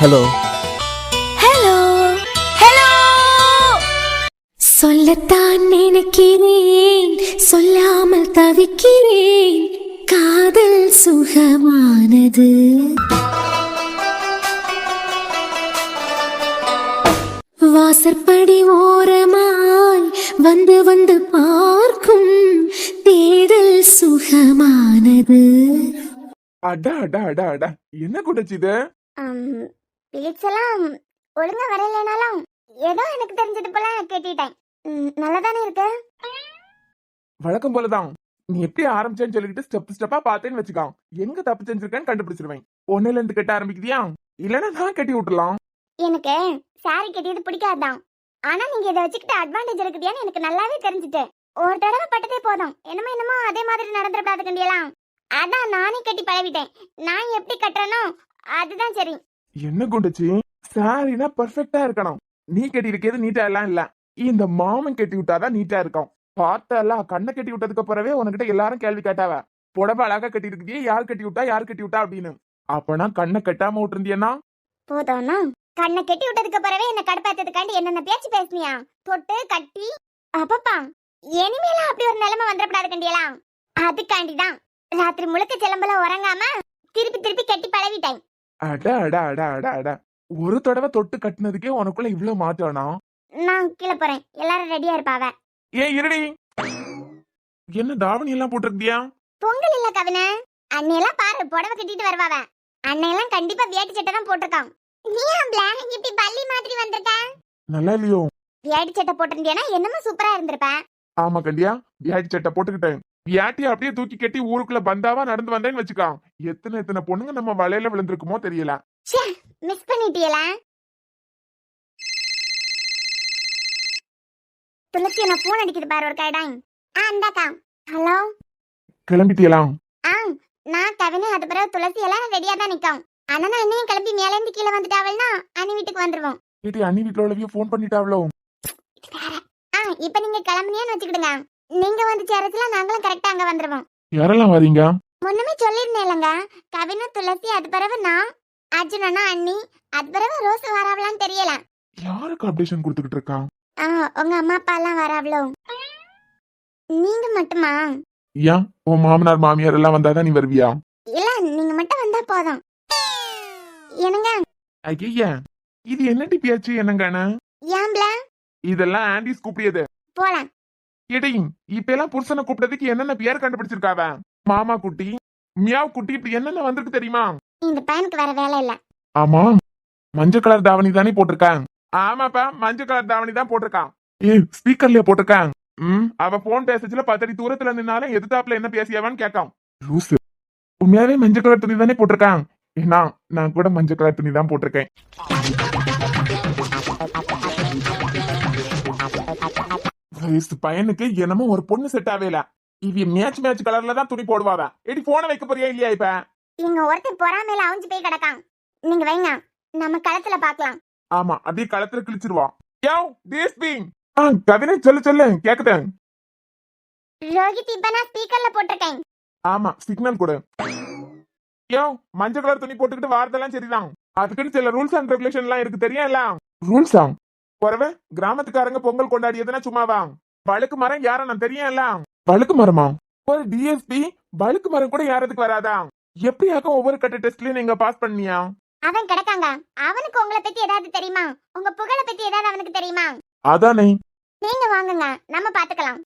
Hello hello hello. சொல்லத்தான் நினைக்கிறேன், சொல்லாமல் தவிக்கிறேன். காதல் சுகமானது. வாசற்படி ஓரமாய் வந்து வந்து பார்க்கும் தேடல் சுகமானது. அடா அடா அடா அடா, என்ன கூட்டச்சு இது? பிலிப்ஸ் எல்லாம் ஒழுங்கா வரலனாலும் ஏதோ எனக்கு தெரிஞ்சது போல கேட்டுட்டேன். நல்லதானே இருக்கு. வழக்கம் போலதான். நீ எப்படி ஆரம்பிச்சேன்னு சொல்லிட்டு ஸ்டெப் ஸ்டெப்பா பார்த்தேன்னு வச்சுக்கோ, எங்க தப்பு செஞ்சிருக்கேன்னு கண்டுபிடிச்சிருவேன். ஒன்னுல இருந்து கட்ட ஆரம்பிக்குதியா, இல்லன்னா நான் கட்டி விட்டுலாம். எனக்கு சாரி கட்டியது பிடிக்காதுதான். ஆனா நீங்க இதை வச்சுக்கிட்டு அட்வான்டேஜ் இருக்குதியான்னு எனக்கு நல்லாவே தெரிஞ்சுட்டு. ஒரு தடவை பட்டதே போதும், என்னமோ அதே மாதிரி நடந்துடக்கூடாது கண்டியெல்லாம். அதான் நானே கட்டி பழவிட்டேன். நான் எப்படி கட்டுறனோ அதுதான் சரி. என்ன குண்டுச்சு, சாரினா பெர்ஃபெக்ட்டா இருக்கணும். நீ கட்டி இருக்கிறது நீட்டா எல்லாம் இல்ல, இந்த மாமன் கட்டி விட்டாதான் நீட்டா இருக்கும். பார்த்தல கண்ணை கட்டி விட்டதுக்கு பிறவே உனக்கிட்ட எல்லாரும் கேள்வி கேட்டாவ, புடவை அழகா கட்டி இருக்கியே, யார் கட்டி விட்டா அப்படின்னு. அப்பனா கண்ணை கட்டாம விட்டுருந்தியன்னா போதும்னா கண்ணை கட்டி விட்டதுக்கு பிறவே என்ன கடுப்பாத்ததுக்காண்டி என்னென்ன பேச்சு பேசுனியா, தொட்டு கட்டி. அப்பப்பா இனிமேலாம் அப்படி ஒரு நிலைமை வந்துடக்கூடாது கண்டியெல்லாம். அதுக்காண்டிதான் ராத்திரி முழுக்க சிலம்பல உறங்காம திருப்பி திருப்பி கட்டி பழவிட்டேன். அடா அடா அடா அடா அடா, ஒரு தடவை தொட்டு கட்டினதுக்கே உனக்குள்ள இவ்வளவு மாற்றம்னா? நான் கீழே போறேன், எல்லாரும் ரெடியா இருப்பாவ. ஏன் இருடி, என்ன தாவணி எல்லாம் போட்டிருக்கியா? பொங்கல் இல்ல கவின, அன்னையெல்லாம் பாரு புடவை கட்டிட்டு வருவாவ. அன்னையெல்லாம் கண்டிப்பா வேட்டி சட்டை தான் போட்டிருக்கான். நீ ஆம்பள இப்படி பள்ளி மாதிரி வந்திருக்க. நல்லா இல்லையோ? வேட்டி சட்டை போட்டிருந்தியானா என்னமோ சூப்பரா இருந்திருப்ப. ஆமா கண்டியா, வியாட்டி சட்டை போட்டுக்கிட்டேன். வியாட்டி அப்படியே தூக்கி கட்டி ஊருக்குள்ள பந்தாவா நடந்து வந்தேன்னு வச்சுக்கா, எத்தனை பொண்ணுங்க நம்ம வலையில விழுந்திருக்குமோ தெரியல. மிஸ் பண்ணிட்டீங்களா? துளசி நான் போன் அடிக்குது பாரு ஒரு கைடாங். அந்தாக்கா. ஹலோ, கிளம்பிட்டியலாம்? நான் கவினை அது பிறகு துளசி எல்லாம் ரெடியா தான் நிக்கும். ஆனா நான் இன்னும் கிளம்பி மேல இருந்து கீழே வந்துட்டாவல்னா அண்ணி வீட்டுக்கு வந்துருவோம். ஏடி அண்ணி வீட்டுல உள்ளவிய போன் பண்ணிட்டாவளோ? இப்ப நீங்க கிளம்புனியான்னு வச்சுக்கிடுங்க. நீங்க வந்து சேரத்துல நாங்களும் கரெக்டா அங்க வந்துருவோம். யாரெல்லாம் வரீங்க? முன்னமே சொல்லிருந்தேன் இல்லங்க, கவினு துளசி அது பிறகு நான், அர்ஜுனனா அண்ணி, அது பிறகு ரோஸ் வராவலான்னு தெரியல. யாருக்கு அப்டேஷன் கொடுத்துக்கிட்டு இருக்கான்? உங்க அம்மா அப்பா எல்லாம் வராவளோ? நீங்க மட்டுமா? ஏன் உன் மாமனார் மாமியார் எல்லாம் வந்தாதான் நீ வருவியா? இல்ல, நீங்க மட்டும் வந்தா போதும். என்னங்க? ஐயா, இது என்ன டிப்பியாச்சு என்னங்கான? ஏம்பல இதெல்லாம் ஆண்டிஸ் கூப்பிடியது. போலாம். எடை, இப்ப எல்லாம் புருஷனை கூப்பிட்டதுக்கு என்னென்ன பேர் கண்டுபிடிச்சிருக்காவ? மாமா குட்டி, மியாவ் குட்டி, இப்படி என்னென்ன வந்திருக்கு தெரியுமா? இந்த பையனுக்கு வேற வேலை இல்ல. ஆமா, மஞ்சள் கலர் தாவணி தானே போட்டிருக்கான். ஆமாப்பா, மஞ்சள் கலர் தாவணி தான் போட்டிருக்கான். ஸ்பீக்கர்லயே போட்டிருக்கான். அவ போன் பேசச்சுல 10 அடி தூரத்துல நின்னாலும் எதிர்த்தாப்புல என்ன பேசியவன்னு கேட்கான். லூசு, உண்மையாவே மஞ்சள் கலர் துணி தானே போட்டிருக்கான். ஏன்னா நான் கூட மஞ்சள் கலர் துணி தான் போட்டிருக்கேன். பையனுக்கு என்னமோ ஒரு பொண்ணு செட் ஆவேல. இவ மேட்ச் கலர்ல தான் துணி போடுவாவ. எடி போன வைக்க போறியா இல்லையா? இப்ப இங்க ஒருத்தர் பொறாமையில அவுஞ்சு போய் கிடக்கான். நீங்க வைங்க, நம்ம களத்துல பாக்கலாம். ஆமா, அப்படியே களத்துல கிழிச்சிருவா. கவினை சொல்லு கேக்குதேன். ரோஹித், இப்ப நான் ஸ்பீக்கர்ல போட்டிருக்கேன். ஆமா, சிக்னல் கொடு. மஞ்சள் கலர் துணி போட்டுக்கிட்டு வாரதெல்லாம் சரிதான். அதுக்குன்னு சில ரூல்ஸ் அண்ட் ரெகுலேஷன் எல்லாம் இருக்கு, தெரியும்ல? ரூல்ஸா? குறவே கிராமத்துக்காரங்க பொங்கல் கொண்டாடியதுன்னா சும்மாவா? வழுக்கு மரம் யார நான் தெரியும்ல? வழுக்கு மரமா? ஒரு டிஎஸ்பி வழுக்கு மரம் கூட யாரதுக்கு வராதா? எப்படியாக்கும் ஒவ்வொரு கட்ட டெஸ்ட்லயும் நீங்க பாஸ் பண்ணியா? அவன் கிடக்காங்க. அவனுக்கு உங்களை பத்தி ஏதாவது தெரியுமா? உங்க புகழை பத்தி ஏதாவது அவனுக்கு தெரியுமா? அதானே. நீங்க வாங்குங்க, நம்ம பாத்துக்கலாம்.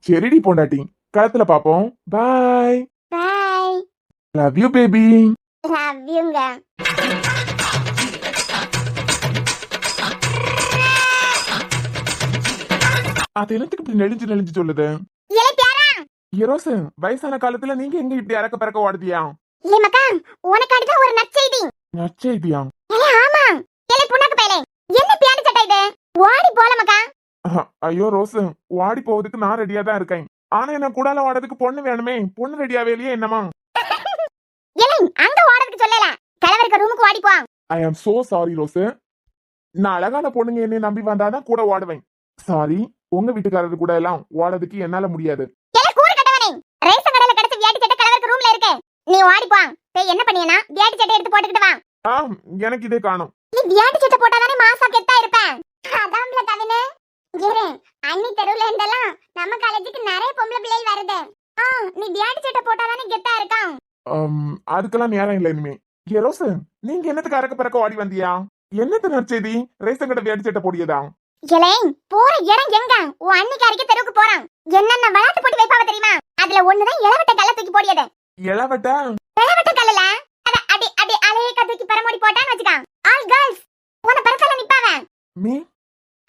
சரிடி பொண்டாட்டி, களத்துல பாப்போம். Bye bye. Love you baby. Love யூங்க. அது என்னத்துக்கு இப்படி நெளிஞ்சு சொல்லுது? ஈரோசு, வயசான காலத்துல நீங்க எங்க இப்படி அறக்க பறக்க ஓடுதியா? இல்ல உனக்காடிதான் ஒரு நற்செய்தி. நற்செய்தியா? ஆமா. புண்ணாக்கு பயலே, என்ன பியானு சட்டை இது? ஓடி போல மக்கா. ஐயோ ரோசு, ஓடி போவதுக்கு நான் ரெடியா தான் இருக்கேன். ஆனா என்ன கூடால ஓடுறதுக்கு பொண்ணு வேணுமே. பொண்ணு ரெடியாவே இல்லையே என்னமா? அங்க ஓடுறதுக்கு சொல்லல, தலைவருக்கு ரூமுக்கு ஓடி போ. ஐ அம் சோ சாரி ரோசு. நான் அழகான பொண்ணுங்க என்னை நம்பி வந்தாதான் கூட ஓடுவேன். சாரி, உங்க வீட்டுக்காரரு கூட எல்லாம் ஓடுறதுக்கு என்னால முடியாது. ரேஷன் கடையில கிடைச்ச வியாட்டி சட்டை கலவருக்கு ரூம்ல இருக்கு. நீ ஓடி போ. என்ன பண்ணியனா வியாட்டி சட்டை எடுத்து போட்டுக்கிட்டு வா. ஆ எனக்கு இதே காணும். நீ வியாடி சட்டை போட்டாதானே மாசா கெத்தா இருப்பேன். அதான்ல கவினே. இரு, அண்ணி தெருவுல இருந்தெல்லாம் நம்ம காலேஜுக்கு நிறைய பொம்பளை பிள்ளைகள் வருது. நீ வியாடி சட்டை போட்டாதானே கெத்தா இருக்கான். அதுக்கெல்லாம் நேரம் இல்லை இனிமே. ஏ ரோஸ், நீங்க என்னத்துக்கு அறக்க பறக்க ஓடி வந்தியா? என்னது நற்செய்தி? ரேஷன் கடை வியாடி சட்டை போடியதா? இலே, போற இடம் எங்க? உன் அன்னிக்காரிக்கு தெருவுக்கு போறான். என்னென்ன விளையாட்டு போட்டி வைப்பாவ தெரியுமா? அதுல ஒண்ணுதான் இளவட்ட கல்ல தூக்கி போடியது. இளவட்டா? இளவட்ட கல்லல அத அடி அடி அலையக்க தூக்கி பரமோடி போட்டான்னு வச்சுக்கான். ஆல் கேர்ள்ஸ் உன பரத்தல நிப்பாவ. மீ?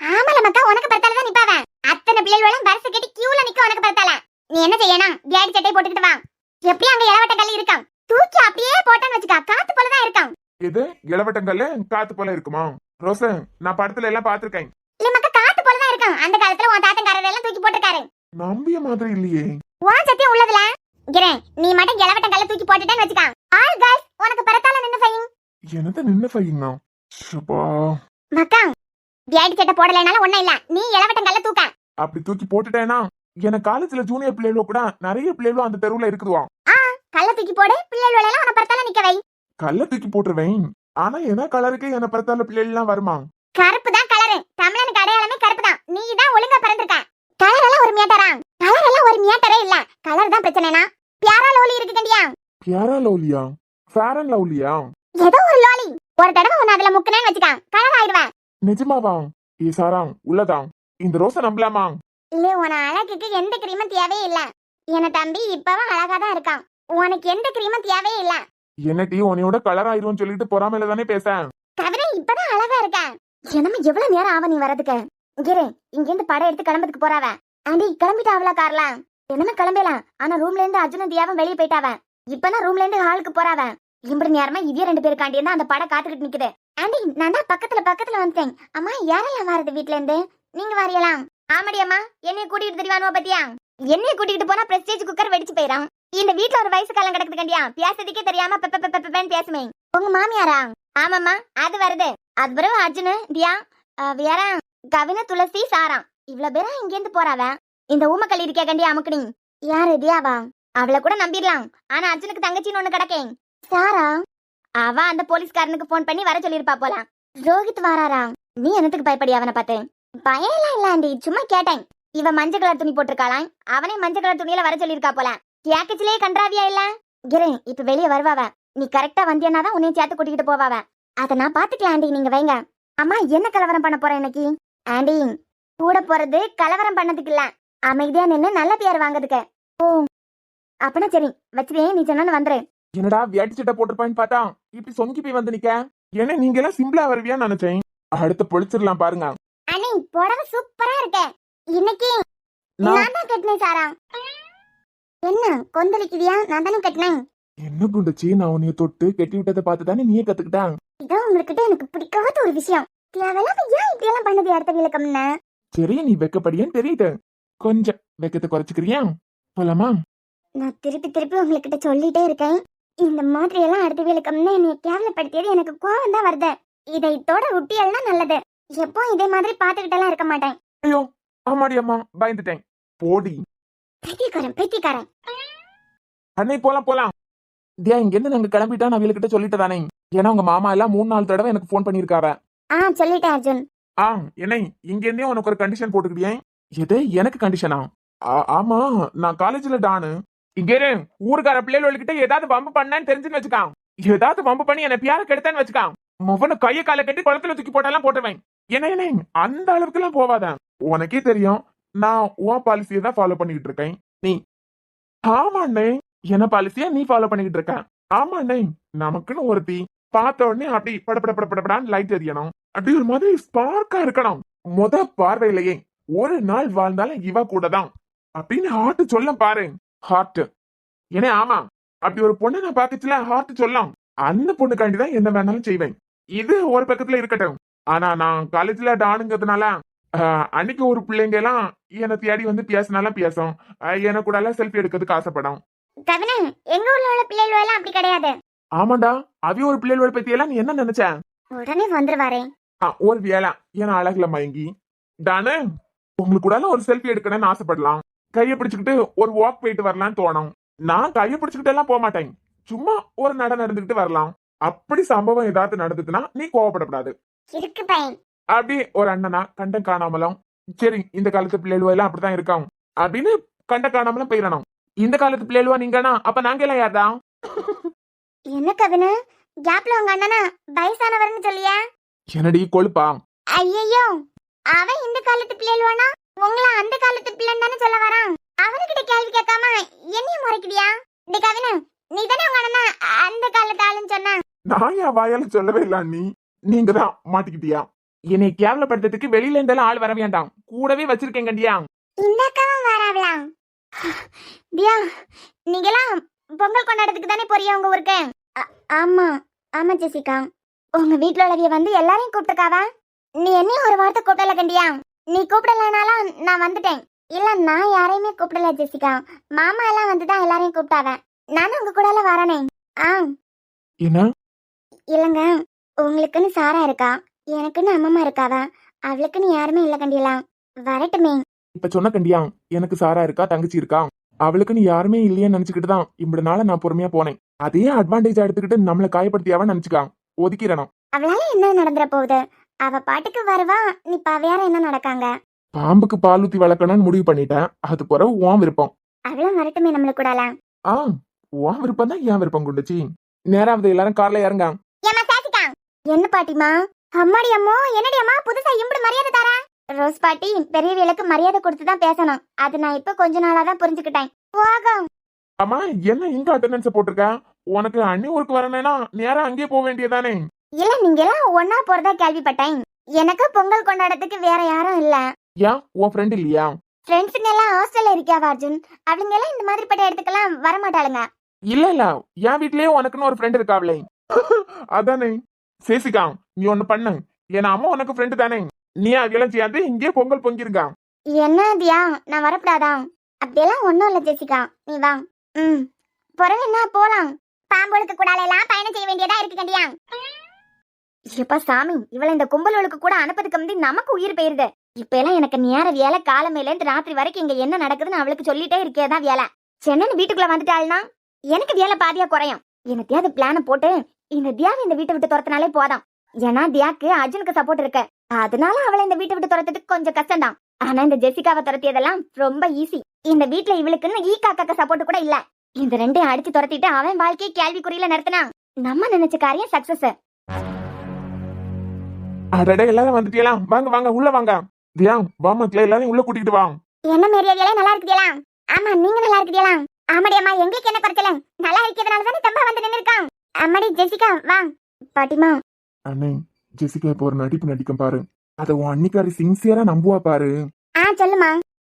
ஆமால மக்கா, உனக்கு பரத்தல தான் நிப்பாவ. அத்தனை பிள்ளைகளும் வரிசை கட்டி கியூல நிக்க உனக்கு பரத்தல. நீ என்ன செய்யணும்? வியாடி சட்டை போட்டுக்கிட்டு வா. எப்படி அங்க இளவட்ட கல்ல இருக்கான்? தூக்கி அப்படியே போட்டான்னு வச்சுக்கா, காத்து போல தான் இருக்கான். இது இளவட்டங்கல்ல காத்து போல இருக்குமா? ரோஸ், நான் படத்துல எல்லாம் பாத்திருக்கேன். இல்ல மக்கா, காத்து போல தான் இருக்கான். அந்த காலத்துல உன் தாத்தங்காரர் எல்லாம் தூக்கி போட்டுருக்காரு. நம்பிய மாதிரி இல்லையே. உன் சத்தியம் உள்ளதுல கிரேன், நீ மட்டும் இளவட்ட கல்ல தூக்கி போட்டுட்டேன்னு வச்சுக்கா, ஆல் கேர்ள்ஸ் உனக்கு பரத்தல நின்னு ஃபைன். என்னது நின்னு ஃபைனா? ஷபா. மக்கா, வியாடி சட்டை போடலைனால ஒண்ணும் இல்ல, நீ இளவட்ட கல்ல தூக்க. அப்படி தூக்கி போட்டுட்டேனா எனக்கு காலேஜ்ல ஜூனியர் பிள்ளைகளோ கூட நிறைய பிள்ளைகளும் அந்த தெருவுல இருக்குதுவான். கல்ல தூக்கி போடு, பிள்ளைகள் எல்லாம் உன பரத்தல நிக்க வை. கல்ல தூக்கி போட்டுருவேன். ஆனா என்ன கலருக்கு என்ன பரத்தால பிள்ளைகள் எல்லாம் வருமா? கருப்பு தான் கலரு. தமிழனுக்கு அடையாளமே கருப்பு தான். நீ தான் ஒழுங்கா பிறந்திருக்க. கலர் எல்லாம் ஒரு மியாட்டரா? கலர் எல்லாம் ஒரு மியாட்டரே இல்ல. கலர் தான் பிரச்சனைனா. பியாரா லோலி இருக்கு கண்டியா? பியாரா லவ்லியா? Fair and லவ்லியா? ஏதோ ஒரு லோலி. ஒரு தடவை உன்னை அதுல முக்குனேன்னு வச்சுக்கா, கலர் ஆயிடுவேன். நிஜமாவா? ஏ சாரா, உள்ளதா? இந்த ரோஸை நம்பலாமா? இல்ல, உன அழகுக்கு எந்த கிரீமும் தேவையே இல்ல. என தம்பி இப்பவும் அழகா தான் இருக்கான். உனக்கு எந்த கிரீமும் தேவையே இல்ல. என்னட்டி உன்னையோட கலர் ஆயிரும் சொல்லிட்டு பொறாமையில தானே பேசேன். கவிதை இப்பதான் அழகா இருக்க. என்னமா எவ்வளவு நேரம் ஆவ நீ வரதுக்கு? இரு, இங்க இருந்து படம் எடுத்து கிளம்புறதுக்கு போறாவ. ஆண்டி கிளம்பிட்டா அவளா கார்ல? என்னமா கிளம்பலாம். ஆனா ரூம்ல இருந்து அர்ஜுனும் தியாவும் வெளியே போயிட்டாவ. இப்பதான் ரூம்ல இருந்து ஹாலுக்கு போறாவ. இப்படி நேரமா இவ்விய 2 பேருக்காண்டி இருந்தா அந்த படம் காத்துக்கிட்டு நிக்குது. ஆண்டி நான் தான் பக்கத்துல வந்துட்டேன். அம்மா யாரெல்லாம் வரது வீட்ல இருந்து? நீங்க வாரியலாம்? ஆமாடி அம்மா, என்னைய கூட்டிட்டு தெரியானுவா பத்தியா? என்னைய கூட்டிட்டு போனா பிரஸ்டீஜ் குக்கர் வெடிச்சு போயிடும். இந்த வீட்ல ஒரு வயசு காலம் கிடக்குது கண்டியா, பேசுறதுக்கே தெரியாம பெப்பேன்னு பேசுமே. உங்க மாமியாரா? ஆமாம்மா, அது வருது. அது பிறகு அர்ஜுனு தியா வேற கவின துளசி சாரா இவ்வளவு பேரா இங்க இருந்து போறாவ. இந்த ஊமக்கல் இருக்கியா கண்டியா அமுக்குனி? யாரு தியாவா? அவளை கூட நம்பிடலாம். ஆனா அர்ஜுனுக்கு தங்கச்சின்னு ஒண்ணு கிடக்கேன். சாரா அவ அந்த போலீஸ்காரனுக்கு போன் பண்ணி வர சொல்லிருப்பா போல. ரோஹித் வாராரா? நீ என்னத்துக்கு பயப்படி அவனை பார்த்து? பயம் எல்லாம் இல்ல ஆண்டி, சும்மா கேட்டேன். இவ மஞ்சள் கலர் துணி போட்டிருக்காளாம், அவனே மஞ்சள் கலர் துணியில வர சொல்லிருக்கா போல. கேக்கச்சிலே கன்றாவியா இல்ல? கிரேன் இப்ப வெளியே வருவாவ. நீ கரெக்டா வந்தியனாதான் உன்னையும் சேர்த்து கூட்டிகிட்டு போவாவ. அத நான் பாத்துக்கலாம் ஆண்டி, நீங்க வைங்க. அம்மா என்ன கலவரம் பண்ண போறேன் இன்னைக்கு? ஆண்டி கூட போறது கலவரம் பண்ணதுக்கு இல்ல, அமைதியா நின்னு நல்ல பேர் வாங்குறதுக்கு. ஓ அப்பனா சரி வச்சுக்கேன், நீ சொன்னு வந்துரு. என்னடா வியாட்டி சட்டை போட்டிருப்பான்னு பார்த்தா இப்படி சொங்கி போய் வந்து நிக்க. ஏன்னா நீங்க எல்லாம் சிம்பிளா வருவியான்னு நினைச்சேன். அடுத்து பொழிச்சிடலாம் பாருங்க. அண்ணி புடவை சூப்பரா இருக்கு. இன்னைக்கு நான் தான் கட்டினேன் சாரா. என்ன கொந்தளிக்குதியா? நான் தானே கட்டினேன். என்ன குண்டுச்சு, நான் உன்னைய தொட்டு கெட்டி விட்டதை பார்த்து தானே நீயே கத்துக்கிட்டா. இதான் உங்ககிட்ட எனக்கு பிடிக்காத ஒரு விஷயம். தேவையில்லாம ஏன் இப்படி எல்லாம் பண்ணது அடுத்த விளக்கம்னு? சரி நீ வெக்கப்படியான்னு தெரியுது, கொஞ்சம் வெக்கத்தை குறைச்சுக்கிறியா? போலாமா? நான் திருப்பி உங்ககிட்ட சொல்லிட்டே இருக்கேன். இந்த மாதிரி எல்லாம் அடுத்த விளக்கம்னு என்னை கேவலப்படுத்தியது எனக்கு கோவம் தான் வருது. இதை இதோட விட்டியல்னா நல்லது. எப்போ இதே மாதிரி பாத்துக்கிட்டெல்லாம் இருக்க மாட்டேன். ஐயோ ஆமாடி அம்மா, பயந்துட்டேன். போடி பைத்தியக்காரன். அன்னை போலாம். தியா இங்க இருந்து நாங்க கிளம்பிட்டா நான் வீட்டுக்கிட்ட சொல்லிட்டு தானே. ஏன்னா உங்க மாமா எல்லாம் 3-4 தடவை எனக்கு போன் பண்ணிருக்காவ. சொல்லிட்டேன் அர்ஜுன். என்ன இங்க இருந்தே உனக்கு ஒரு கண்டிஷன் போட்டுக்கிட்டியே. எது எனக்கு கண்டிஷனா? ஆமா, நான் காலேஜ்ல டானு. இங்க ஊருக்கார பிள்ளைகிட்ட ஏதாவது வம்பு பண்ணான்னு தெரிஞ்சுன்னு வச்சுக்கான். ஏதாவது வம்பு பண்ணி என்ன பியார கெடுத்தான்னு வச்சுக்கான். முவன கைய கால கட்டி குளத்துல தூக்கி போட்டாலாம் போட்டுருவேன். என்ன அந்த அளவுக்கு எல்லாம் போவாத. உனக்கே தெரியும் நான் உன் பாலிசியை தான் ஃபாலோ பண்ணிக்கிட்டு இருக்கேன். நீ ஆமாண்ணே என்ன பாலிசியா நீ ஃபாலோ பண்ணிக்கிட்டு இருக்க? ஆமாண்ணே, நமக்குன்னு ஒருத்தி பார்த்த உடனே அப்படி படப்படான்னு லைட் எரியணும். அப்படி ஒரு மாதிரி ஸ்பார்க்கா இருக்கணும். பார்வையிலேயே ஒரு நாள் வாழ்ந்தாலும் இவ கூட தான் அப்படின்னு ஹார்ட் சொல்ல பாரு. ஹார்ட் ஏன்னா ஆமா, அப்படி ஒரு பொண்ணை நான் பாக்கச்சுல ஹார்ட் சொல்லும். அந்த பொண்ணுக்காண்டிதான் என்ன வேணாலும் செய்வேன். இது ஒரு பக்கத்துல இருக்கட்டும். ஆனா நான் காலேஜ்ல டானுங்கிறதுனால அன்னைக்கு ஒரு பிள்ளைங்க எல்லாம் என்னை தேடி வந்து பேசினாலும் பேசும், எனக்கு கூட எல்லாம் செல்ஃபி எடுக்கிறதுக்கு ஆசைப்படும். எங்க ஊர்ல உள்ள பிள்ளைகள் எல்லாம் அப்படி கிடையாது. ஆமாண்டா, அவைய ஒரு பிள்ளைகளோட பத்தி எல்லாம் நீ என்ன நினைச்ச? உடனே வந்துருவாரே. ஒரு வேலை ஏன்னா அழகுல மயங்கி டானு உங்களுக்கு கூட ஒரு செல்ஃபி எடுக்கணும்னு ஆசைப்படலாம். கையை பிடிச்சுக்கிட்டு ஒரு வாக் போயிட்டு வரலாம்னு தோணும். நான் கையை பிடிச்சுக்கிட்டு எல்லாம் போக மாட்டேன், சும்மா ஒரு நடந்துகிட்டு வரலாம். அப்படி சம்பவம் ஏதாவது நடந்துச்சுன்னா நீ கோவப்படக்கூடாது. இருக்கு பையன். அப்படி ஒரு அண்ணனா கண்டம் காணாமலும் சரி இந்த காலத்து பிள்ளைகளுவா எல்லாம் அப்படித்தான் இருக்காங்க அப்படின்னு கண்ட காணாமலும் போயிடணும். இந்த காலத்து பிள்ளைகளுவா நீங்கன்னா அப்ப நாங்க எல்லாம் யார்தான்? என்ன கவினு கேப்ல உங்க அண்ணனா வயசானவர்னு சொல்லியா? என்னடி கொழுப்பா? ஐயோ அவன் இந்த காலத்து பிள்ளைவானா உங்கள அந்த காலத்து பிள்ளைன்னு தானே சொல்ல வரான். அவனுக்கிட்ட கேள்வி கேட்காம என்னையும் முறைக்கிறியா? டி கவினு நீ தானே உங்க அண்ணனா அந்த காலத்து ஆளுன்னு சொன்ன. நான் என் வாயால சொல்லவே இல்ல. நீங்க தான் மாட்டிக்கிட்டியா? என்னை கேவலப்படுத்துறதுக்கு வெளியில இருந்தாலும் ஆள் வர வேண்டாம், கூடவே வச்சிருக்கேன் கண்டியா. இந்த அக்காவும் வராவலாம். தியா நீங்களாம் பொங்கல் கொண்டாடுறதுக்கு தானே போறியா உங்க ஊருக்கு? ஆமா ஆமா ஜெசிகா. உங்க வீட்டுல உள்ளவிய வந்து எல்லாரையும் கூப்பிட்டுருக்காவா? நீ என்னையும் ஒரு வார்த்தை கூப்பிடல கண்டியா? நீ கூப்பிடலனாலும் நான் வந்துட்டேன். இல்ல நான் யாரையுமே கூப்பிடல ஜெசிகா. மாமா எல்லாம் வந்துதான் எல்லாரையும் கூப்பிட்டாவ. நானும் உங்க கூட எல்லாம் வரனே. என்ன இல்லங்க உங்களுக்குன்னு சாரா இருக்கா, எனக்குன்னு அம்மம்மா இருக்காவா, அவளுக்குன்னு யாருமே இல்ல கண்டியலாம். வரட்டுமே. இப்ப சொன்ன கண்டியா எனக்கு சாரா இருக்கா தங்கச்சி இருக்கா, அவளுக்குன்னு யாருமே இல்லையே நினைச்சுக்கிட்டு தான் இப்படி நாள நான் பொறுமையா போனேன். அதே அட்வான்டேஜ் எடுத்துக்கிட்டு நம்மளை காயப்படுத்தியாவ நினைச்சுக்கான் ஒதுக்கிறணும். அவளால என்ன நடந்துற போகுது? அவ பாட்டுக்கு வருவா, நீ பவையார என்ன நடக்காங்க? பாம்புக்கு பால் ஊத்தி வளர்க்கணும்னு முடிவு பண்ணிட்டேன். அது பிறகு உன் விருப்பம். அவளும் வரட்டுமே நம்மள கூடல. உன் விருப்பம் தான் என் விருப்பம் குண்டுச்சி. நேராவது எல்லாரும் கார்ல இறங்க. என்ன பாட்டிமா? அம்மாடி அம்மோ என்னடி அம்மா புதுசா இப்படி மரியாதை தர? ரோஸ் பாட்டி பெரியவங்களுக்கு மரியாதை கொடுத்துதான் பேசணும். அது நான் இப்ப கொஞ்ச நாளா தான் புரிஞ்சுக்கிட்டேன். போகும். அம்மா என்ன இங்க அட்டெண்டன்ஸ் போட்டிருக்க? உனக்கு அண்ணி ஊருக்கு வரணும்னா நேரா அங்கேயே போக வேண்டியதானே? இல்ல நீங்க எல்லாம் ஒன்னா போறதா கேள்விப்பட்டேன். எனக்கு பொங்கல் கொண்டாடத்துக்கு வேற யாரும் இல்ல. ஏன் உன் ஃப்ரெண்ட் இல்லையா? ஃப்ரெண்ட்ஸுங்க எல்லாம் ஹாஸ்டல்ல இருக்காவா அர்ஜுன்? அவங்க எல்லாம் இந்த மாதிரி பட்ட இடத்துக்கெல்லாம் வரமாட்டாளுங்க. இல்ல என் வீட்லயே உனக்குன்னு ஒரு ஃப்ரெண்ட் இருக்காவளே. அதானே சேசிகா, நீ ஒண்ணு பண்ணு. என் அம்மா உனக்கு ஃப்ரெண்டு தானே, நீ அதெல்லாம் செய்யாது இங்கே பொங்கல் பொங்கிருங்க. என்ன தியா நான் வரப்படாதா? அப்படியெல்லாம் ஒண்ணும் இல்ல ஜெசிகா, நீ வா. பிறகு என்ன போலாம். பாம்பொழுக்கு கூடால எல்லாம் பயணம் செய்ய வேண்டியதா இருக்கு கண்டியா. எப்பா சாமி, இவளை இந்த கும்பலுக்கு கூட அனுப்பதுக்கு முந்தி நமக்கு உயிர் போயிருது. இப்ப எல்லாம் எனக்கு நேர வேலை காலமேல இருந்து ராத்திரி வரைக்கும் இங்க என்ன நடக்குதுன்னு அவளுக்கு சொல்லிட்டே இருக்கேதான் வேலை. சென்னன்னு வீட்டுக்குள்ள வந்துட்டாள்னா எனக்கு வேலை பாதியா குறையும். எனத்தையாவது பிளான போட்டு இந்த தியாவை இந்த வீட்டை விட்டு துரத்தினாலே போதாம். ஏன்னா தியாக்கு அர்ஜுனுக்கு சப்போர்ட் இருக்கு, அதனால அவளை இந்த வீட்டை விட்டு துரத்துறதுக்கு கொஞ்சம் கஷ்டம் தான். ஆனா இந்த ஜெசிகாவை துரத்தியதெல்லாம் ரொம்ப ஈஸி. இந்த வீட்டுல இவளுக்குன்னு ஈக்காக்க சப்போர்ட் கூட இல்ல. இந்த ரெண்டையும் அடிச்சு துரத்திட்டு அவன் வாழ்க்கையை கேள்விக்குறியில நடத்தினா நம்ம நினைச்ச காரியம் சக்சஸ். அடடே எல்லாரும் வந்துட்டீங்களா? வாங்க வாங்க உள்ள வாங்க. தியா வா மக்களே, எல்லாரையும் உள்ள கூட்டிட்டு வா. என்ன மேரியாதியெல்லாம் நல்லா இருக்குதியலா? ஆமா நீங்க நல்லா இருக்குதியலா? ஆமாடி அம்மா, எங்களுக்கு என்ன குறைச்சல? நல்லா இருக்கிறதுனால தானே தம்பா வந்து நின்னுருக்கான். அம்மாடி ஜெசிகா வா. பாட்டிமா அண்ணே, ஜெசிகா இப்போ ஒரு நடிப்பு நடிக்கும் பாரு, அத உன் அன்னிக்காரி சின்சியரா நம்புவா பாரு. சொல்லுமா.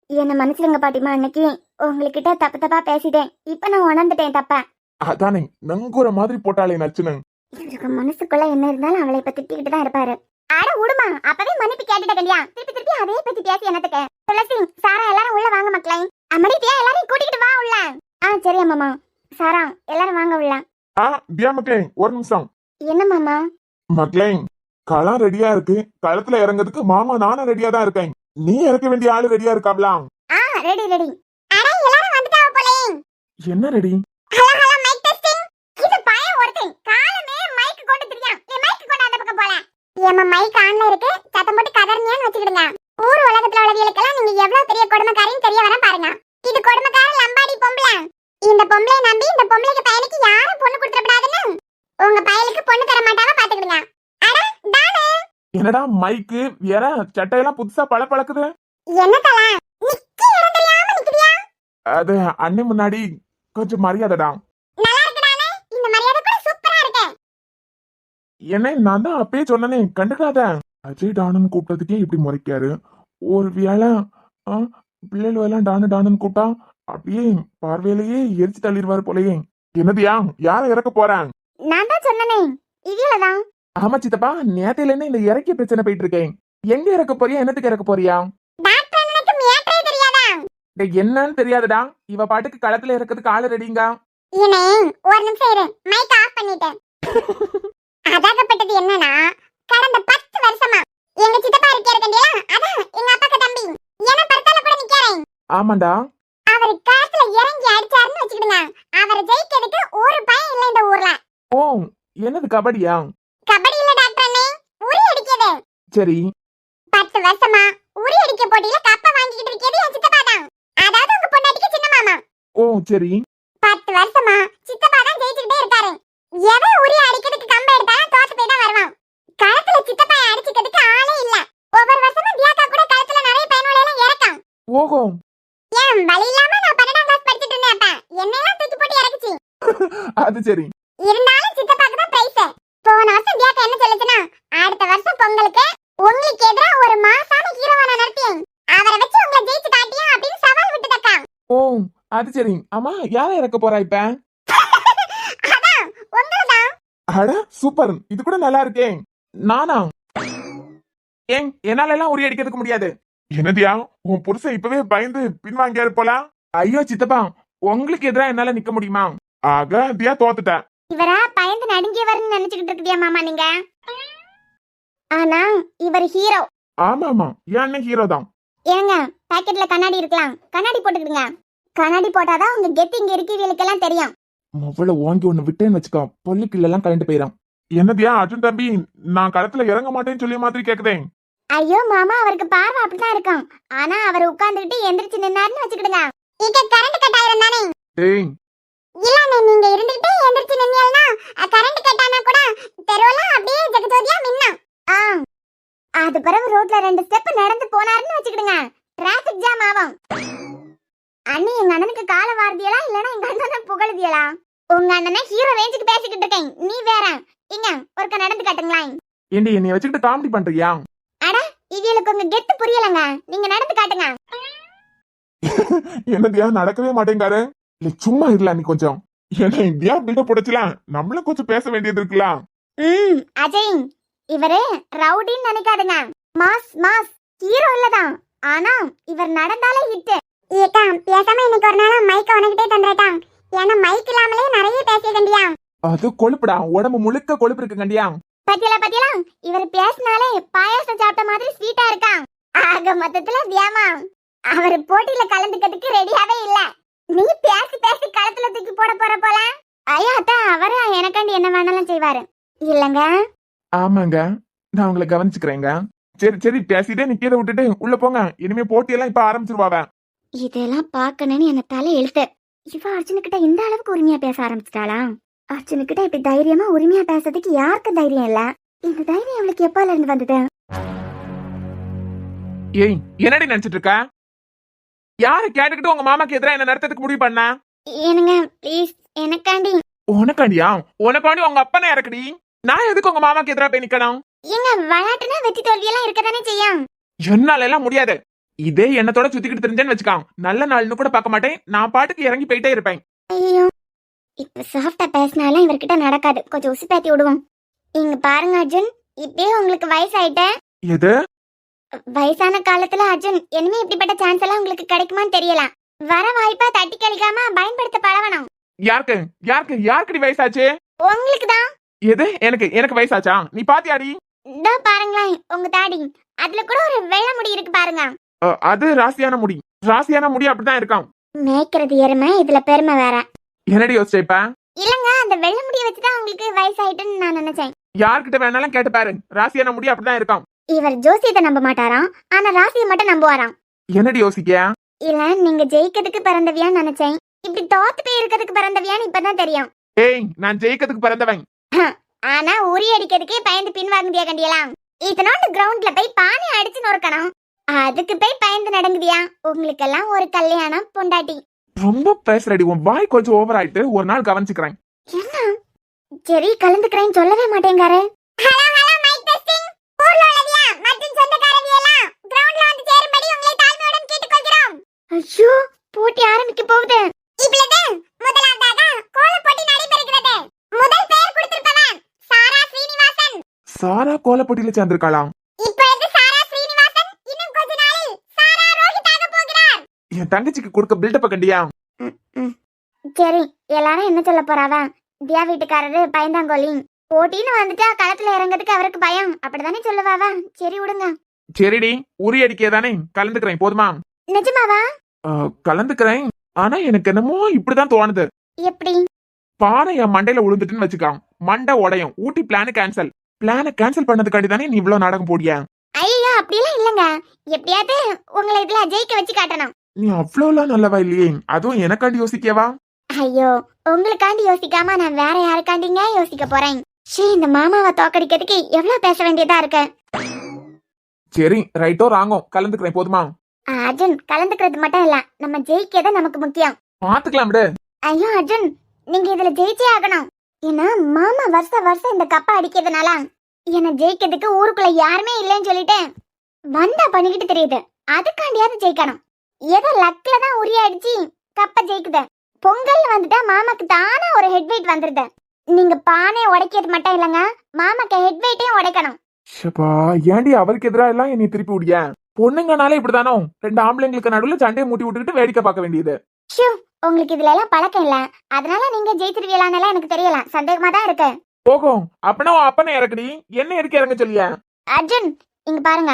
என்ன மன்னிச்சிடுங்க பாட்டிமா, அன்னைக்கு உங்ககிட்ட தப்பு தப்பா பேசிட்டேன். இப்ப நான் உணர்ந்துட்டேன் தப்ப. அதானே நங்குற மாதிரி போட்டாலே நச்சுன்னு. இவருக்கு மனசுக்குள்ள என்ன இருந்தாலும் அவளை இப்ப திட்டிக்கிட்டு தான் இருப்பாரு. அட உடுமா, அப்பவே மன்னிப்பு கேட்டுட்ட கண்டியா? திருப்பி திருப்பி அதே பத்தி பேசி என்னத்துக்கு? துளசி சாரா எல்லாரும் உள்ள வாங்க மக்களே. அம்மாடி தியா எல்லாரையும் கூட்டிக்கிட்டு வா உள்ள. சரி அம்மாமா. சாரா எல்லாரும் வாங்க உள்ள. தியா மக்களே ஒரு நிமிஷம். என்ன மாமா? மக்களே களம் ரெடியா இருக்கு, களத்துல இறங்கிறதுக்கு மாமா நானும் ரெடியா தான் இருக்கேன். நீ இறக்க வேண்டிய ஆளு ரெடியா இருக்காப்ல? Ready ready. அட எல்லாரும் வந்துட்டாவ போலே. என்ன ready? Hello hello mic testing. இது பையன் ஒருத்தன் காலமே மைக் கொண்டு திரியான். நீ மைக் கொண்டு அந்த பக்கம் போல. ஏமா மைக் ஆன்ல இருக்கு, சத்தம் போட்டு கதறனியான்னு வச்சுக்கிடுங்க. ஊர் உலகத்துல உள்ளவங்களுக்கெல்லாம் நீங்க எவ்வளவு பெரிய கொடுமைக்காரின்னு தெரிய வர பாருங்க. இது கொடுமைக்கார லம்பாடி பொம்பளை. இந்த பொம்பளைய நம்பி இந்த பொம்பளைக்கு பையனுக்கு யாரும் பொண்ணு கொடுத்துடக்கூடாதுன்னு உங்க பையனுக்கு பொண்ணு தர மாட்டாவ பாத்துக்கிடுங்க. அட டானு என்னடா மைக்கு வேற சட்டையெல்லாம் புதுசா பளபளக்குது. என்ன தல நிக்கி இடம் தெரியாம நிக்கிறியா? அது அண்ணே முன்னாடி கொஞ்சம் மரியாதைடா. நல்லா இருக்குடானே, இந்த மரியாதை கூட சூப்பரா இருக்கு. என்ன நான் தான் அப்பயே சொன்னனே கண்டுக்காத. அஜய் டானுன்னு கூப்பிட்டதுக்கே இப்படி முறைக்காரு. ஒரு வேளை பிள்ளைகள் எல்லாம் டானு டானுன்னு கூப்பிட்டா அப்படியே பார்வையிலேயே எரிச்சு தள்ளிடுவாரு போலயே. என்னதியா யார இறக்க போறேன்? நான் தான் சொன்னனே இவ்வளவுதான். ஆமா சித்தப்பா, நேத்தையில இருந்து இந்த இறக்கிய பிரச்சனை போயிட்டு இருக்கேன். எங்க இறக்க போறியா, என்னத்துக்கு இறக்க போறியா? டாக்டர் எனக்கு மேட்டரே தெரியாதா? என்னன்னு தெரியாதுடா. இவ பாட்டுக்கு களத்துல இறக்கிறதுக்கு ஆளு ரெடிங்க. இனே ஒரு நிமிஷம் இரு, மைக் ஆஃப் பண்ணிட்டேன். அதாகப்பட்டது என்னன்னா, கடந்த 10 வருஷமா எங்க சித்தப்பா இருக்காரு கண்டியா, அதான் எங்க அப்பாக்கு தம்பி என்ன பர்த்தால கூட நிக்கறேன். ஆமாண்டா. அவர் காத்துல இறங்கி அடிச்சாருன்னு வச்சுக்கிடுங்க, அவரை ஜெயிக்கிறதுக்கு ஒரு பயம் இல்ல இந்த ஊர்ல. ஓ என்னது கபடியா? கபடி இல்ல டாக்டர் அண்ணே, உரி அடிக்கிறது. சரி 10 வருஷமா உரி அடிக்க போட்டியில கப்ப வாங்கிட்டு இருக்கிறது என் சித்தப்பா தான். அதாவது உங்க பொண்டாட்டிக்கு சின்ன மாமா. ஓ சரி 10 வருஷமா சித்தப்பா தான் ஜெயிச்சுக்கிட்டே இருக்காரு. எவன் உரி அடிக்கிறதுக்கு கம்ப எடுத்தாலும் தோத்து போய் தான் வருவான். களத்துல சித்தப்பா அடிச்சுக்கிறதுக்கு ஆளே இல்ல. ஒவ்வொரு வருஷமும் தியாக்கா கூட களத்துல நிறைய பையனோட எல்லாம் இறக்கம். ஓஹோ ஏன் வழி இல்லாம நான் 12ஆம் கிளாஸ் படிச்சிட்டு இருந்தேன். அப்ப என்னையெல்லாம் தூக்கி போட்டு இறக்குச்சு. அது சரி. இருந்தாலும் சித்தப்பாக்கு தான் பிரைஸ். போன வருஷம் தியாக்கா என்ன சொல்லுச்சுன்னா, அடுத்த வருஷம் பொங்கலுக்கு உங்களுக்கு எதிரா ஒரு மாசான ஹீரோவை நான் நடத்தியேன், அவரை வச்சு உங்களை ஜெயிச்சு காட்டியா அப்படின்னு சவால் விட்டுதக்கா. ஓ அது சரி. ஆமா யார இறக்க போறா இப்ப? அதான் உங்களதான். அட சூப்பர், இது கூட நல்லா இருக்கே. நானா? ஏன் என்னால எல்லாம் உரி அடிக்கிறதுக்கு முடியாது. என்னதியா உன் புருஷன் இப்பவே பயந்து பின்வாங்கியாரு போலாம். ஐயோ சித்தப்பா, உங்களுக்கு எதிரா என்னால நிக்க முடியுமா? ஆக தியா தோத்துட்ட. இவரா பயந்து நடுங்கியவர்னு நினைச்சுக்கிட்டு இருக்குதியா மாமா நீங்க? ஆனா இவர் ஹீரோ. ஆமா ஆமா என் அண்ணன் ஹீரோ தான். ஏங்க பாக்கெட்ல கண்ணாடி இருக்கலாம், கண்ணாடி போட்டுக்கிடுங்க. கண்ணாடி போட்டாதான் உங்க கெத்து இங்க இருக்கவங்களுக்கெல்லாம் தெரியும். அவ்வளவு வாங்கி ஒண்ணு விட்டேன்னு வச்சுக்கோ, பொல்லுக்குள்ள எல்லாம் கலந்து போயிடும். என்னதியா அர்ஜுன் தம்பி, நான் களத்துல இறங்க மாட்டேன்னு சொல்லி மாதிரி கேக்குதேன். ஐயோ மாமா, அவருக்கு பார்வை அப்படிதான் இருக்கும். ஆனா அவர் உட்கார்ந்துகிட்டு எந்திரிச்சு நின்னாருன்னு வச்சுக்கிடுங்க. இங்க கரண்ட் கட் ஆயிரும் தானே? டேய் இல்ல நீங்க இருந்துகிட்டே எந்திரிச்சு நின்னீங்கன்னா கரண்ட் கட் ஆனா கூட தெருவெல்லாம் அப்படியே ஜெகஜோதியா மின்னும். அது பிறகு ரோட்ல 2 ஸ்டெப் நடந்து போனாருன்னு வச்சுக்கிடுங்க, டிராபிக் ஜாம் ஆகும். அண்ணி எங்க அண்ணனுக்கு கால வார்த்தியலா இல்லனா எங்க அண்ணனை புகழுதியலா? உங்க அண்ணனை ஹீரோ ரேஞ்சுக்கு பேசிக்கிட்டு இருக்கேன், நீ வேற. இங்க ஒருக்க நடந்து காட்டுங்களா. ஏண்டி என்னை வச்சுக்கிட்டு காமெடி பண்றியா? அட இவங்களுக்கு உங்க கெத்து புரியலங்க, நீங்க நடந்து காட்டுங்க. என்னதியா நடக்கவே மாட்டேங்காரு. இல்ல சும்மா இல்ல நீ கொஞ்சம் என்ன இந்தியா பில்டப் போடச்சுலாம், நம்மளும் கொஞ்சம் பேச வேண்டியது இருக்கலாம். அஜய் இவரு ரவுடின்னு நினைக்காதுங்க, மாஸ் மாஸ் ஹீரோ இல்லதான். ஆனா இவர் நடந்தாலே ஹிட். ஏக்கா பேசாம இன்னைக்கு ஒரு நாள் மைக்க உனக்கிட்டே தந்துறேன். ஏன்னா மைக் இல்லாமலே நிறைய பேசியகண்டியா. அது கொழுப்புடா, உடம்பு முழுக்க கொழுப்பு இருக்கு கண்டியா. பத்தியலா இவர் பேசினாலே பாயாசம் சாப்பிட்ட மாதிரி ஸ்வீட்டா இருக்கான். ஆக மொத்தத்துல தியாமா அவர் போட்டியில கலந்துக்கிறதுக்கு ரெடியாவே இல்ல. நீ பேசி பேசி களத்துல தூக்கி போட போற போல. ஐயா அத்தா, அவரு எனக்காண்டி என்ன வேணாலும் செய்வாரு இல்லங்க. ஆமாங்க, நான் உங்களை கவனிச்சுக்கிறேங்க. சரி சரி பேசிட்டே நிக்கிறத விட்டுட்டு உள்ள போங்க. இனிமே போட்டியெல்லாம் இப்ப ஆரம்பிச்சிருவாவ. இதெல்லாம் பாக்கணும்னு என்ன தலை எழுத்து. இவ அர்ஜுனுக்கிட்ட இந்த அளவுக்கு உரிமையா பேச ஆரம்பிச்சிட்டாளா? அர்ஜுனுக்கிட்ட இப்படி தைரியமா உரிமையா பேசுறதுக்கு யாருக்கு தைரியம் இல்ல? இந்த தைரியம் அவளுக்கு எப்பல இருந்து வந்தது? ஏய் என்னடி நினைச்சிட்டு இருக்க? யாரை கேட்டுக்கிட்டு உங்க மாமாக்கு எதிராக என்ன நடத்துறதுக்கு முடிவு பண்ண? ஏனுங்க ப்ளீஸ் எனக்காண்டி. உனக்காண்டியா? உனக்காண்டி உங்க அப்பனை இறக்குடி. நான் எதுக்கு உங்க மாமாக்கு எதிராக போய் நிக்கணும்? ஏங்க விளையாட்டுனா வெற்றி தோல்வியெல்லாம் இருக்கதானே செய்யும். என்னால எல்லாம் முடியாது. இதே எண்ணத்தோட சுத்திக்கிட்டு தெரிஞ்சேன்னு வச்சுக்கான், நல்ல நாள்னு கூட பார்க்க மாட்டேன். நான் பாட்டுக்கு இறங்கி போயிட்டே இருப்பேன். ஐயோ இப்ப சாஃப்டா பேசினாலும் இவர்கிட்ட நடக்காது, கொஞ்சம் உசு பேத்தி விடுவோம். இங்க பாருங்க அர்ஜுன், இப்பயே உங்களுக்கு வயசாயிட்ட. எது? வயசான காலத்துல அர்ஜுன் இனிமே இப்படிப்பட்ட சான்ஸ் எல்லாம் உங்களுக்கு கிடைக்குமான்னு தெரியல. வர வாய்ப்பா தட்டி கழிக்காம பயன்படுத்த பழகணும். யாருக்கு யாருக்கு யாருக்குடி வயசாச்சு? உங்களுக்கு தான். எது? எனக்கு வயசாச்சா? நீ பாத்தியாடி? இதோ பாருங்களேன் உங்க தாடி, அதுல கூட ஒரு வெள்ளை முடி இருக்கு பாருங்க. அது ராசியான முடி. ராசியான முடி அப்படிதான் இருக்கான். மேய்க்கிறது எருமை, இதுல பெருமை வேற. என்னடி யோசிச்சேப்ப? இல்லங்க அந்த வெள்ளை முடிய வச்சுதான் உங்களுக்கு வயசாயிட்டுன்னு நான் நினைச்சேன். யார்கிட்ட வேணாலும் கேட்டு பாரு, ராசியான முடி அப்படிதான் இருக்கான். இவர் ஜோசியத்தை நம்ப மாட்டாராம், ஆனா ராசியை மட்டும் நம்புவாராம். என்னடி யோசிக்கியா? இல்ல நீங்க ஜெயிக்கிறதுக்கு பிறந்தவியான்னு நினைச்சேன், இப்படி தோத்து போய் இருக்கிறதுக்கு பிறந்தவியான்னு இப்பதான் தெரியும். ஏய் நான் ஜெயிக்கிறதுக்கு பிறந்தவன். ஆனா உரி அடிக்கிறதுக்கே பயந்து பின்வாங்குதியா கண்டியலாம். இதனோட கிரவுண்ட்ல போய் பானை அடிச்சு நொறுக்கணும், அதுக்கு போய் பயந்து நடங்குதியா? உங்களுக்கெல்லாம் ஒரு கல்யாணம் பொண்டாட்டி. ரொம்ப பேசுறடி, உன் வாய் கொஞ்சம் ஓவர் ஆயிட்டு. ஒரு நாள் கவனிச்சுக்கிறேன். என்ன? சரி கலந்துக்கிறேன்னு சொல்லவே மாட்டேங்காரு. Hello hello mic testing. ஊர்ல உள்ளவியா மற்றும் சொந்தக்காரவியெல்லாம் கிரவுண்ட்ல வந்து சேரும்படி உங்களை தாழ்மையுடன் கேட்டுக்கொள்கிறோம். ஐயோ போட்டி ஆரம்பிக்க போகுது. இப்பொழுது முதலாவதாக கோல போட்டி நடைபெறுகிறது. முதல் பெயர் கொடுத்திருப்பவன் சாரா ஸ்ரீனிவாசன். சாரா கோலப்பட்டியில சேர்ந்திருக்கலாம். இப்பொழுது சாரா ஸ்ரீனிவாசன் இன்னும் கொஞ்ச நாளில் சாரா ரோஹிதாக போகிறார். என் தங்கச்சிக்கு கொடுக்க பில்டப் கண்டியா? சரி எல்லாரும் என்ன சொல்ல போறாவ? தியா வீட்டுக்காரரு பயந்தாங்கோலி, போட்டின்னு வந்துட்டா களத்துல இறங்கிறதுக்கு அவருக்கு பயம், அப்படிதானே சொல்லுவாவா? சரி விடுங்க. சரிடி, உரி அடிக்கதானே கலந்துக்கிறேன், போதுமா? நிஜமாவா? கலந்துக்கிறேன். ஆனா எனக்கு என்னமோ இப்படிதான் தோணுது. எப்படி? பானை என் மண்டையில விழுந்துட்டுன்னு வச்சுக்கான், மண்டை உடையும். ஊட்டி பிளான கேன்சல் பண்ணதுக்காண்டி தானே நீ இவ்வளவு நாடகம் போடியா? ஐயோ அப்படிலாம் இல்லங்க, எப்படியாவது உங்களை இதுல ஜெயிக்க வச்சு காட்டணும். நீ அவ்வளவுலாம் நல்லவா இல்லையே, அதுவும் எனக்காண்டி யோசிக்கவா? ஐயோ உங்களுக்காண்டி யோசிக்காம நான் வேற யாருக்காண்டிங்க யோசிக்க போறேன். இந்த மாமாவை தோக்கடிக்கிறதுக்கு எவ்வளவு பேச வேண்டியதா இருக்கு. சரி, ரைட்டோ ராங்கோ கலந்துக்கிறேன், போதுமா? அர்ஜுன், கலந்துக்கிறது மட்டும் இல்ல, நம்ம ஜெயிக்கதே நமக்கு முக்கியம். பாத்துக்கலாம் விடு. ஐயோ அர்ஜுன், நீங்க இதுல ஜெயிச்சே ஆகணும். ஏன்னா மாமா வருஷம் இந்த கப்பை அடிக்கிறதுனால என்ன ஜெயிக்கிறதுக்கு ஊருக்குள்ள யாருமே இல்லைன்னு சொல்லிட்டு வண்டா பண்ணிக்கிட்டு தெரியுது. அதுக்காண்டியாவது ஜெயிக்கணும். ஏதோ லக்ல தான் உரியாடிச்சு கப்பை ஜெயிக்குது. பொங்கல் வந்துட்டா மாமாக்கு தானே ஒரு ஹெட் வெயிட் வந்துருது. நீங்க பானையை உடைக்கிறது மட்டும் இல்லைங்க, மாமாக்கு ஹெட் வெயிட்டையும் உடைக்கணும். ஷப்பா, ஏண்டி அவருக்கு எதிராக எல்லாம் என்னை திருப்பி விடிய? பொண்ணுங்கனாலே இப்படிதானோ, 2 ஆம்பளைங்களுக்கு நடுவுல சண்டையை மூட்டி விட்டுக்கிட்டு வேடிக்கை பார்க்க வேண்டியது. ஷூ, உங்களுக்கு இதுல எல்லாம் பழக்கம் இல்ல, அதனால நீங்க ஜெயிச்சிருவீங்களான்னு எனக்கு தெரியல, சந்தேகமா தான் இருக்கு. போகும் அப்பனா அப்பனை இறக்குடி, என்ன எதுக்கு இறங்க சொல்லியா? அர்ஜுன் இங்க பாருங்க,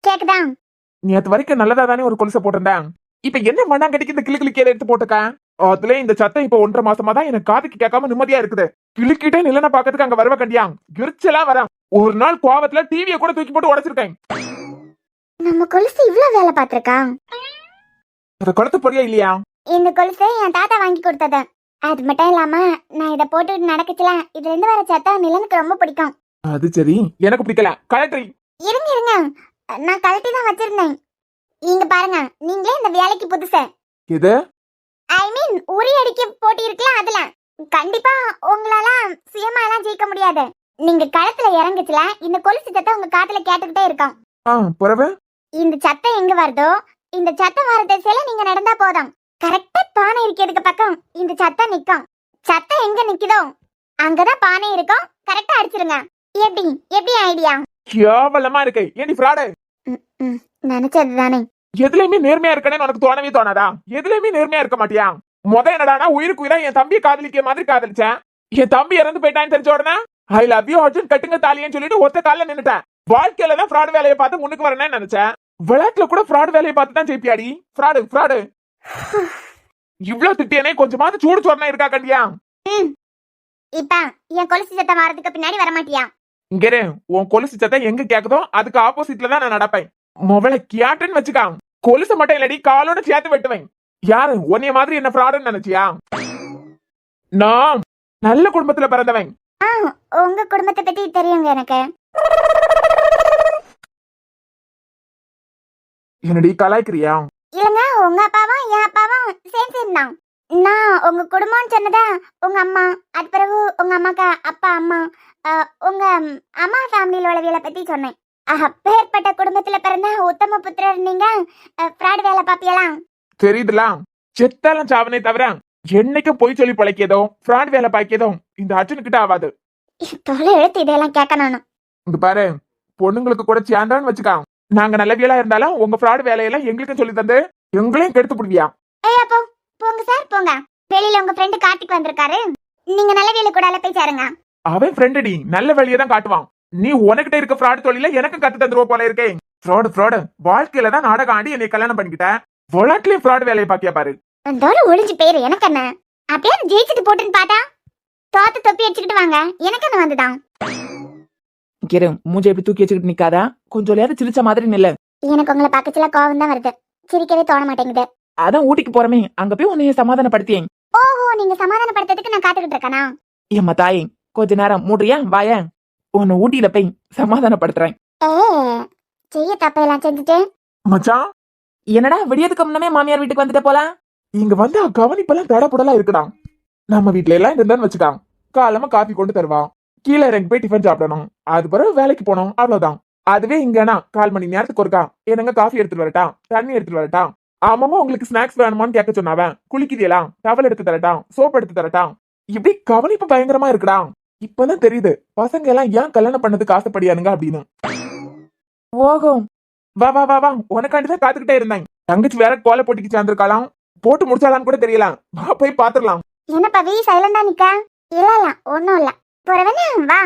கேக்குதா? நேத்து வரைக்கும் நல்லதா தானே ஒரு கொலுசை போட்டிருந்தேன். இப்ப என்ன மண்ணாங்கட்டிக்கு இந்த கிளிக்கிளிக்கேல எடுத்து போட்டுக்க? அதுல இந்த சத்தம் இப்ப 1.5 மாசமா தான் எனக்கு காதுக்கு கேட்காம நிம்மதியா இருக்குது. கிளிக்கிட்டே நிலன பாக்கிறதுக்கு அங்க வரவ கண்டியா எரிச்சலா வரேன். ஒரு நாள் கோவத்துல டிவியை கூட தூக்கி போட்டு உடைச்சிருக்கேன். நம்ம கொலுசு இவ்வளவு வேலை பார்த்திருக்கா? அத கொளுத்து போறியா இல்லையா? இந்த கொலுசு என் தாத்தா வாங்கி கொடுத்தது. அது மட்டும் இல்லாம நான் இத போட்டுட்டு நடக்கச்சுல, இதுல இருந்து வர சத்தம் நிலனுக்கு ரொம்ப பிடிக்கும். அது சரி, எனக்கு பிடிக்கல. கலெக்டரி இருங்க, நான் கழட்டி தான் வச்சிருந்தேன். இங்க பாருங்க, நீங்களே இந்த வேலைக்கு புதுசு. இது ஐ மீன் உரி அடிக்க போட்டி இருக்குல்ல, அதுல கண்டிப்பா உங்களால சுயமா எல்லாம் ஜெயிக்க முடியாது. நீங்க களத்துல இறங்குச்சுல, இந்த கொலுசு சத்தம் உங்க காதுல கேட்டுக்கிட்டே இருக்கும். புறவு இந்த சத்தம் எங்க வருதோ, இந்த சத்தம் வர திசையில நீங்க நடந்தா போதும். கரெக்டா பானை இருக்கிறதுக்கு பக்கம் இந்த சத்தம் நிக்கும். சத்தம் எங்க நிக்குதோ அங்கதான் பானை இருக்கும். கரெக்டா அடிச்சிருங்க. எப்படி ஐடியா? கேவலமா இருக்கு. ஏண்டி ஃப்ராடு? நினைச்சதுதானே. எதுலயுமே நேர்மையா இருக்கனே உனக்கு தோணவே தோணாதா? எதுலயுமே நேர்மையா இருக்க மாட்டியா? என்னடானா உயிருக்கு உயிரா என் தம்பியை காதலிக்க மாதிரி காதலிச்சேன். என் தம்பி இறந்து போயிட்டான்னு தெரிஞ்ச உடனே ஐ லவ் யூ அர்ஜுன் கட்டுங்க தாலியன்னு சொல்லிட்டு ஒத்த கால நின்னுட்டேன். வாழ்க்கையில தான் ஃப்ராட் வேலையை பார்த்து முன்னுக்கு வரணும்னு நினைச்சேன். விளையாட்டுல கூட ஃப்ராட் வேலையை பார்த்து தான் ஜெயிப்பியாடி. ஃப்ராடு இவ்வளவு திட்டியனே கொஞ்சமாவது சூடு சொரணை இருக்கா கண்டியா? இப்ப என் கொலுசு சத்தம் வரதுக்கு பின்னாடி வர மாட்டியா? இங்க உன் கொலுசு சத்தம் எங்க கேக்குதோ அதுக்கு ஆப்போசிட்ல தான் நான் நடப்பேன். மொபைல கியாட்டுன்னு வச்சுக்கா. கொலுசு மட்டும் இல்லடி, காலோட சேர்த்து வெட்டுவேன். யாரு உன்னைய மாதிரி என்ன ஃப்ராடுன்னு நினைச்சியா? நான் நல்ல குடும்பத்துல பிறந்தவன். உங்க குடும்பத்தை பத்தி தெரியுங்க எனக்கு. என்னடி கலாய்க்கிறியா? இல்லங்க, உங்க அப்பாவும் என் அப்பாவும் சேம் தான். நான் உங்க குடும்பம்னு சொன்னதா உங்க அம்மா, அது பிறகு உங்க அம்மாக்கா அப்பா அம்மா, உங்க அம்மா ஃபேமிலியில உள்ளவியலை பத்தி சொன்னேன். அப்பேற்பட்ட குடும்பத்துல பிறந்த உத்தம புத்திரர் நீங்க. ஃப்ராட் வேலை பாப்பியலாம் தெரியுதுல. செத்தாலும் சாவனே தவிர என்னைக்கும் பொய் சொல்லி பழைக்கியதோ ஃப்ராட் வேலை பாக்கியதோ இந்த அர்ஜுனுக்கிட்ட ஆகாது. தொலை எழுத்து இதெல்லாம் கேட்கணும். இங்க பாரு, பொண்ணுங்களுக்கு கூட சேர்ந்தான்னு வச்சுக்கா. நாங்க நல்லவியலா இருந்தாலும் உங்க ஃப்ராட் வேலையெல்லாம் எங்களுக்கும் சொல்லி தந்து எங்களையும் கெடுத்து போடுவியா? ஐயா போங்க சார் போங்க. வெளியில உங்க ஃப்ரெண்டு கார்த்திக் வந்திருக்காரு, நீங்க நல்லவியல கூட போய் சேருங்க. அவன் ஃப்ரெண்டடி, நல்ல வழியை தான் காட்டுவான். நீ உனக்கிட்ட இருக்க ஃப்ராட் தொழில எனக்கும் கத்து தந்துருவ போல இருக்கே. ஃப்ராடு வாழ்க்கையில தான் நாடகம் ஆடி என்னை கல்யாணம் பண்ணிக்கிட்ட. விளையாட்டுலயும் ஃப்ராட் வேலையை பாக்கியா பாரு. ஒளிஞ்சு பேரு எனக்கு என்ன? அப்படியே ஜெயிச்சுட்டு போட்டுன்னு பாத்தா தோத்து தொப்பி அடிச்சுக்கிட்டு வாங்க, எனக்கு என்ன வந்துதான். மூஞ்ச எப்படி தூக்கி வச்சுக்கிட்டு நிக்காதா? கொஞ்சம் நேரம் சிரிச்ச மாதிரி நில்ல. எனக்கு உங்களை பக்கத்துல கோவம் தான் வருது, சிரிக்கவே தோண மாட்டேங்குது. அதான் ஊட்டிக்கு போறமே, அங்க போய் உன்னைய சமாதானப்படுத்தியேன். ஓஹோ, நீங்க சமாதானப்படுத்துறதுக்கு நான் காத்துக்கிட்டு இருக்கேனா? ஏம்மா தாயே, கொஞ்ச நேரம் மூடுறியா? வாய, உன்னை ஊட்டியில போய் சமாதானப்படுத்துறேன். செய்ய தப்பையெல்லாம் செஞ்சுட்டு மச்சான், என்னடா விடியதுக்கு முன்னமே மாமியார் வீட்டுக்கு வந்துட்ட போல? இங்க வந்து கவனிப்பெல்லாம் தடப்புடலாம் இருக்குடா. நம்ம வீட்டுல எல்லாம் இருந்தான்னு வச்சுக்கான். காலமா காஃபி கொண்டு தருவான், கீழே இறங்கி போய் டிஃபன் சாப்பிடணும், அது பிறகு வேலைக்கு போனோம், அவ்வளவுதான். அதுவே இங்கன்னா 1/4 மணி நேரத்துக்கு ஒருக்கா என்னங்க காஃபி எடுத்துட்டு வரட்டா, தண்ணி எடுத்துட்டு வரட்டா, ஆமாமா உங்களுக்கு ஸ்நாக்ஸ் வேணுமான்னு கேட்க சொன்னாவன், குளிக்குதியலாம், டவல் எடுத்து தரட்டா, சோப் எடுத்து தரட்டா, இப்படி கவனிப்பு பயங்கரமா இருக்குடா. இப்பதான் தெரியுது பசங்க எல்லாம் ஏன் கல்யாணம் பண்ணதுக்கு ஆசைப்படியானுங்க அப்படின்னு. ஓஹோ, வா வா வா வா, உனக்காண்டிதான் காத்துக்கிட்டே இருந்தேன். தங்கச்சி வேற கோலை போட்டிக்கு சேர்ந்திருக்கலாம், போட்டு முடிச்சாலான்னு கூட தெரியலாம். வா போய் பாத்துடலாம். என்ன பவி சைலண்டா நிக்க? இல்ல ஒண்ணும் இல்ல, போறவனே வா.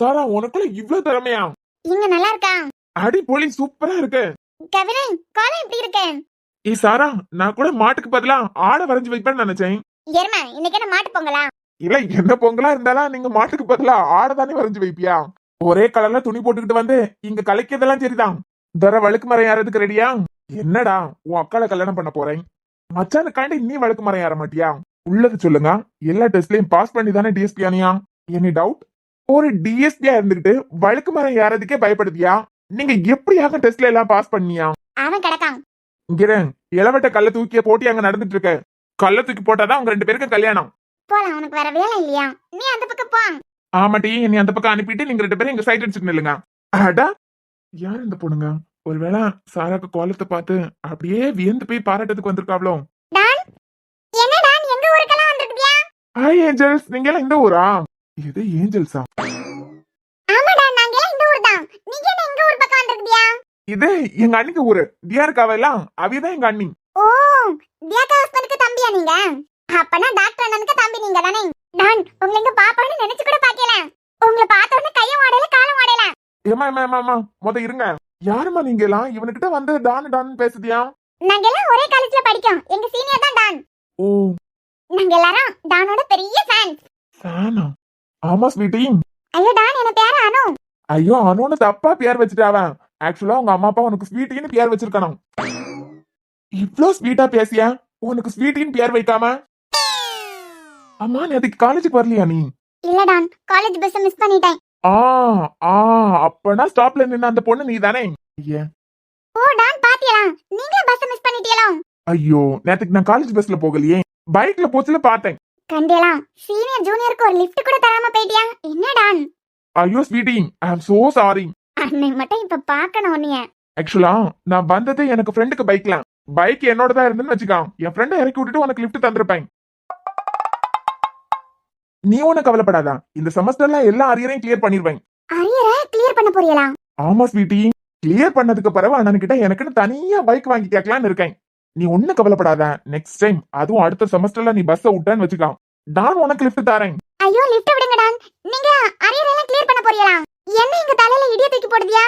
சாரா உனக்குள்ள இவ்வளவு திறமையா? இங்க நல்லா இருக்கா? அடி போலி சூப்பரா இருக்கு. கவிரன் காலம் எப்படி இருக்கு? சாரா, நான் கூட மாட்டுக்கு பதிலா ஆடை வரைஞ்சு வைப்பேன்னு நினைச்சேன். எருமை, இன்னைக்கு என்ன மாட்டு பொங்கலா? இல்ல, என்ன பொங்கலா இருந்தாலும் நீங்க மாட்டுக்கு பதிலா ஆடை தானே வரைஞ்சு வைப்பியா? ஒரே கலர்ல துணி போட்டுக்கிட்டு வந்து இங்க கலைக்கிறதெல்லாம் சரிதான். தர வழுக்கு மரம் ஏறதுக்கு ரெடியா? என்னடா, உன் அக்கால கல்யாணம் பண்ண போறேன், மச்சானுக்காண்டி நீ வழுக்கு மரம் ஏற மாட்டியா? உள்ளது சொல்லுங்க. எல்லா டெஸ்ட்லயும் பாஸ் பண்ணி தானே டிஎஸ்பி ஆனியா? Any doubt? ஒரு டிஎஸ்பியா இருந்துகிட்டு வழுக்கு மரம் ஏறதுக்கே பயப்படுதியா? நீங்க எப்படியாக டெஸ்ட்ல எல்லாம் பாஸ் பண்ணியா? அவன் கிடக்கான். இங்க இளவட்ட கல்ல தூக்கிய போட்டி அங்க நடந்துட்டு இருக்கு. கல்ல தூக்கி போட்டாதான் உங்க 2 பேருக்கும் கல்யாணம். போலாம், உனக்கு வேற வேலை இல்லையா? நீ அந்த பக்கம் போ. ஆமாட்டி, நீ அந்த பக்கம் அனுப்பிட்டு நீங்க 2 பேரும் எங்க சைட் அடிச்சுட்டு நில்லுங்க. அடா, யார் இந்த பொண்ணுங்க? ஒருவேளை சாராக்கு கோலத்தை பார்த்து அப்படியே வியந்து போய் பாராட்டத்துக்கு வந்திருக்காவளோ? டான், என்ன டான், எங்க ஊருக்கெல்லாம் வந்திருக்கியா? ஹாய் ஏஞ்சல்ஸ், நீங்க எல்லாம் இந்த ஊரா? இது ஏஞ்சல்ஸா? ஆமா டான், நாங்க எல்லாம் இந்த ஊர் தான். நீங்க என்ன எங்க ஊர் பக்கம் வந்திருக்கியா? இது எங்க அண்ணிக்கு ஊரு. டியாருக்காவ எல்லாம் அவியதான் எங்க அண்ணி. ஓ, தியாகா ஹஸ்பண்டுக்கு தம்பியா நீங்க? அப்பனா டாக்டர் அண்ணனுக்கு தம்பி நீங்க தானே? டான், உங்களை இங்க பாப்போம்னு நினைச்சு கூட பாக்கல. உங்களை பார்த்த உடனே கையும் ஓடல காலும் ஓடல. ஏமா ஏமா ஏமா ஏமா, மொத இருங்க. யாருமா நீங்க எல்லாம்? இவனுக்கிட்ட வந்து டான் டான் பேசுதியா? நாங்க எல்லாம் ஒரே காலேஜ்ல படிக்கோம். எங்க சீனியர் தான் டான். ஓ, நாங்க எல்லாரும் டானோட பெரிய ஃபேன்ஸ். ஃபேனா? ஆமா ஸ்வீட்டி. ஐயோ டான், என்ன பேரு அனு. ஐயோ, அனுன்னு தப்பா பேர் வச்சுட்டாவன். ஆக்சுவலா உங்க அம்மா அப்பா உனக்கு ஸ்வீட்டின்னு பேர் வச்சிருக்கணும். இவ்ளோ ஸ்வீட்டா பேசியா உனக்கு ஸ்வீட்டின்னு பேர் வைக்காம? அம்மா, நீ அதுக்கு காலேஜுக்கு வரலையா நீ? இல்ல டான், காலேஜ் பஸ் மிஸ் பண்ணிட்டேன். ஆ ஆ அப்பனா ஸ்டாப்ல நின்ன அந்த பொண்ணு நீ தானே? ஓ டான், பாத்தியா? நீங்களே பஸ் மிஸ் பண்ணிட்டீங்களோ? ஐயோ, நேத்துக்கு நான் காலேஜ் பஸ்ல போகலையே, பைக்ல போச்சுல பார்த்தேன். கண்டேலாம், சீனியர் ஜூனியருக்கு ஒரு லிஃப்ட் கூட தராம போயிட்டியா? என்ன டான்? ஐயோ sweetie, I am so sorry. அன்னை மட்டும் இப்ப பாக்கணும் உன்னைய. ஆக்சுவலா நான் வந்தது எனக்கு ஃப்ரெண்டுக்கு பைக்ல. பைக் என்னோட தான் இருந்துன்னு வச்சுக்கா. என் ஃப்ரெண்டை இறக்கி விட்டுட்டு உனக்கு லிஃப்ட் தந்திருப்பேன். நீ ஒன்னும் கவலைப்படாத, இந்த செமஸ்டர்ல எல்லா அரியரையும் கிளியர் பண்ணிருவேன். அரியரை கிளியர் பண்ண போறீங்களா? ஆமா ஸ்வீட்டி, கிளியர் பண்ணதுக்கு பிறகு அண்ணன் கிட்ட எனக்குன்னு தனியா பைக் வாங்கி கேட்கலான்னு இருக்கேன். நீ ஒன்னும் கவலைப்படாத, நெக்ஸ்ட் டைம் அதுவும் அடுத்த செமஸ்டர்ல நீ பஸ்ஸ விட்டான்னு வச்சுக்கா, நான் உனக்கு லிஃப்ட் தரேன். ஐயோ, லிஃப்ட் விடுங்க டான். நீங்க அரியரை எல்லாம் கிளியர் பண்ண போறீங்களா? என்ன எங்க தலையில இடிய தூக்கி போடுதியா?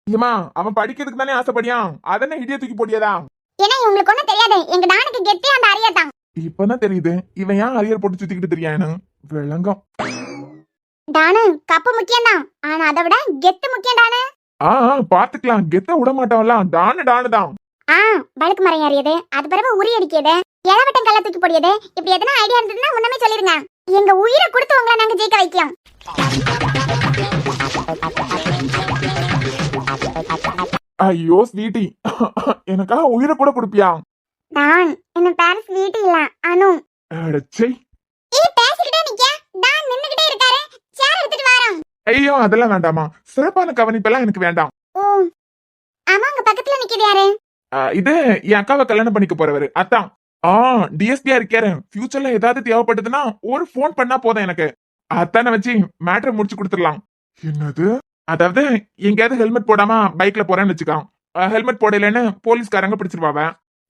ஏமா, அவன் படிக்கிறதுக்கு தானே ஆசைப்படியான், அதென்ன இடிய தூக்கி போடியதா? ஏன்னா உங்களுக்கு ஒண்ணும் தெரியாது, எங்க டானுக்கு கெட்டி அந்த அரியர் தான். இப்பதான் தெரியுது இவன் ஏன் அரியர் போட்டு சுத்திக்கிட்டு தெரியானு. விளங்கம். டானு, கப்பு முக்கியம் தான், ஆனா அதை விட கெத்து முக்கியம் டானு. பாத்துக்கலாம், கெத்த விட மாட்டவன்லாம் டானு டானு தான். வழுக்கு மரம் ஏறியது, அது பிறகு உரி அடிக்கியது, இளவட்டம் கல்ல தூக்கி போடியது, இப்படி எதனா ஐடியா இருந்ததுன்னா உன்னமே சொல்லிருங்க. எங்க உயிரை கொடுத்து உங்களை நாங்க ஜெயிக்க வைக்கோம். ஐயோ ஸ்வீட்டி, எனக்கா உயிரை கூட கொடுப்பியா? டான், என்ன பேரு ஸ்வீட்டி இல்ல, அனு. அடச்சை. பேசிக்கிட்டே நிக்க, டான் நின்னுகிட்டே இருக்காரு. சேர் எடுத்துட்டு வாரோம். ஐயோ, அதெல்லாம் வேண்டாமா, சிறப்பான கவனிப்பெல்லாம் எனக்கு வேண்டாம். ஓ, ஆமா, அங்க பக்கத்துல நிக்குது யாரு? இது என் அக்காவை கல்யாணம் பண்ணிக்க போறவரு, அதான். டிஎஸ்பியா இருக்காரு. ஃபியூச்சர்ல ஏதாவது தேவைப்பட்டதுன்னா ஒரு போன் பண்ணா போதும் எனக்கு. அத்தான வச்சு மேட்டரை முடிச்சு கொடுத்துடலாம். என்னது? அதாவது எங்கேயாவது ஹெல்மெட் போடாம பைக்ல போறேன்னு வச்சுக்கான், ஹெல்மெட் போடலன்னு போலீஸ்காரங்க பிடிச்சிருவாவ.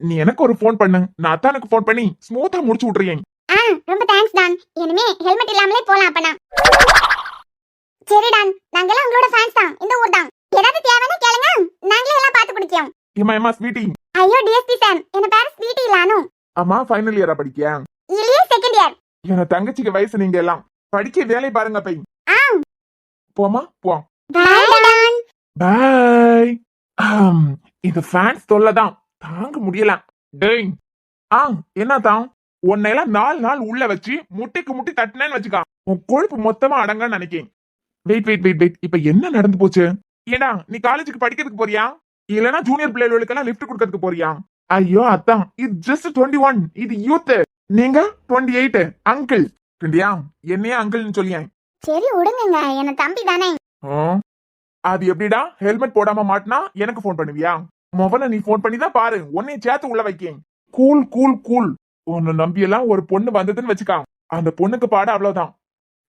நீ எனக்கு ஒரு போன் பண்ணு, நான் அத்தானுக்கு போன் பண்ணி ஸ்மூத்தா முடிச்சு விட்டுறேன். ரொம்ப தேங்க்ஸ் டான். இனிமே ஹெல்மெட் இல்லாமலே போலாம் அப்பனா. சரி டான், நாங்கெல்லாம் உங்களோட ஃபேன்ஸ் தான், இந்த ஊர் தான். ஏதாவது தேவைன்னா கேளுங்க, நாங்களே எல்லாம் பார்த்து குடிக்கோம். ஏமா ஸ்வீட்டி. ஐயோ டிஎஸ்பி சார், என்ன பேரு ஸ்வீட்டி இல்லானு. அம்மா, ஃபைனல் இயரா படிக்க? இல்லையே, செகண்ட் இயர். என் தங்கச்சிக்கு வயசு நீங்க எல்லாம். படிக்க வேலை பாருங்க பை. போமா போ. Bye Don. பை. இது ஃபேன்ஸ் தொல்லதான், தாங்க முடியல. டேய், என்னதான் உன்னையெல்லாம் 4 நாள் உள்ள வச்சு முட்டிக்கு முட்டி தட்டினேன்னு வச்சுக்கா, உன் கொழுப்பு மொத்தமா அடங்கன்னு நினைக்கேன். வெயிட், இப்ப என்ன நடந்து போச்சு? ஏடா, நீ காலேஜுக்கு படிக்கிறதுக்கு போறியா, இல்லனா ஜூனியர் பிள்ளைகளுக்கு எல்லாம் லிஃப்ட் கொடுக்கறதுக்கு போறியா? ஐயோ அத்தான், இது ஜஸ்ட் 21, இது யூத். நீங்க 28 அங்கிள். என்னையா அங்கிள்னு சொல்லியேன். சரி விடுங்க, என்ன தம்பி தானே. அது எப்படிடா ஹெல்மெட் போடாம மாட்டினா எனக்கு போன் பண்ணுவியா? முதல்ல நீ போன் பண்ணி தான் பாரு, உன்னைய சேர்த்து உள்ள வைக்கேன். Cool cool cool. உன்னை நம்பி எல்லாம் ஒரு பொண்ணு வந்ததுன்னு வச்சுக்கா, அந்த பொண்ணுக்கு பாட அவ்வளவுதான்.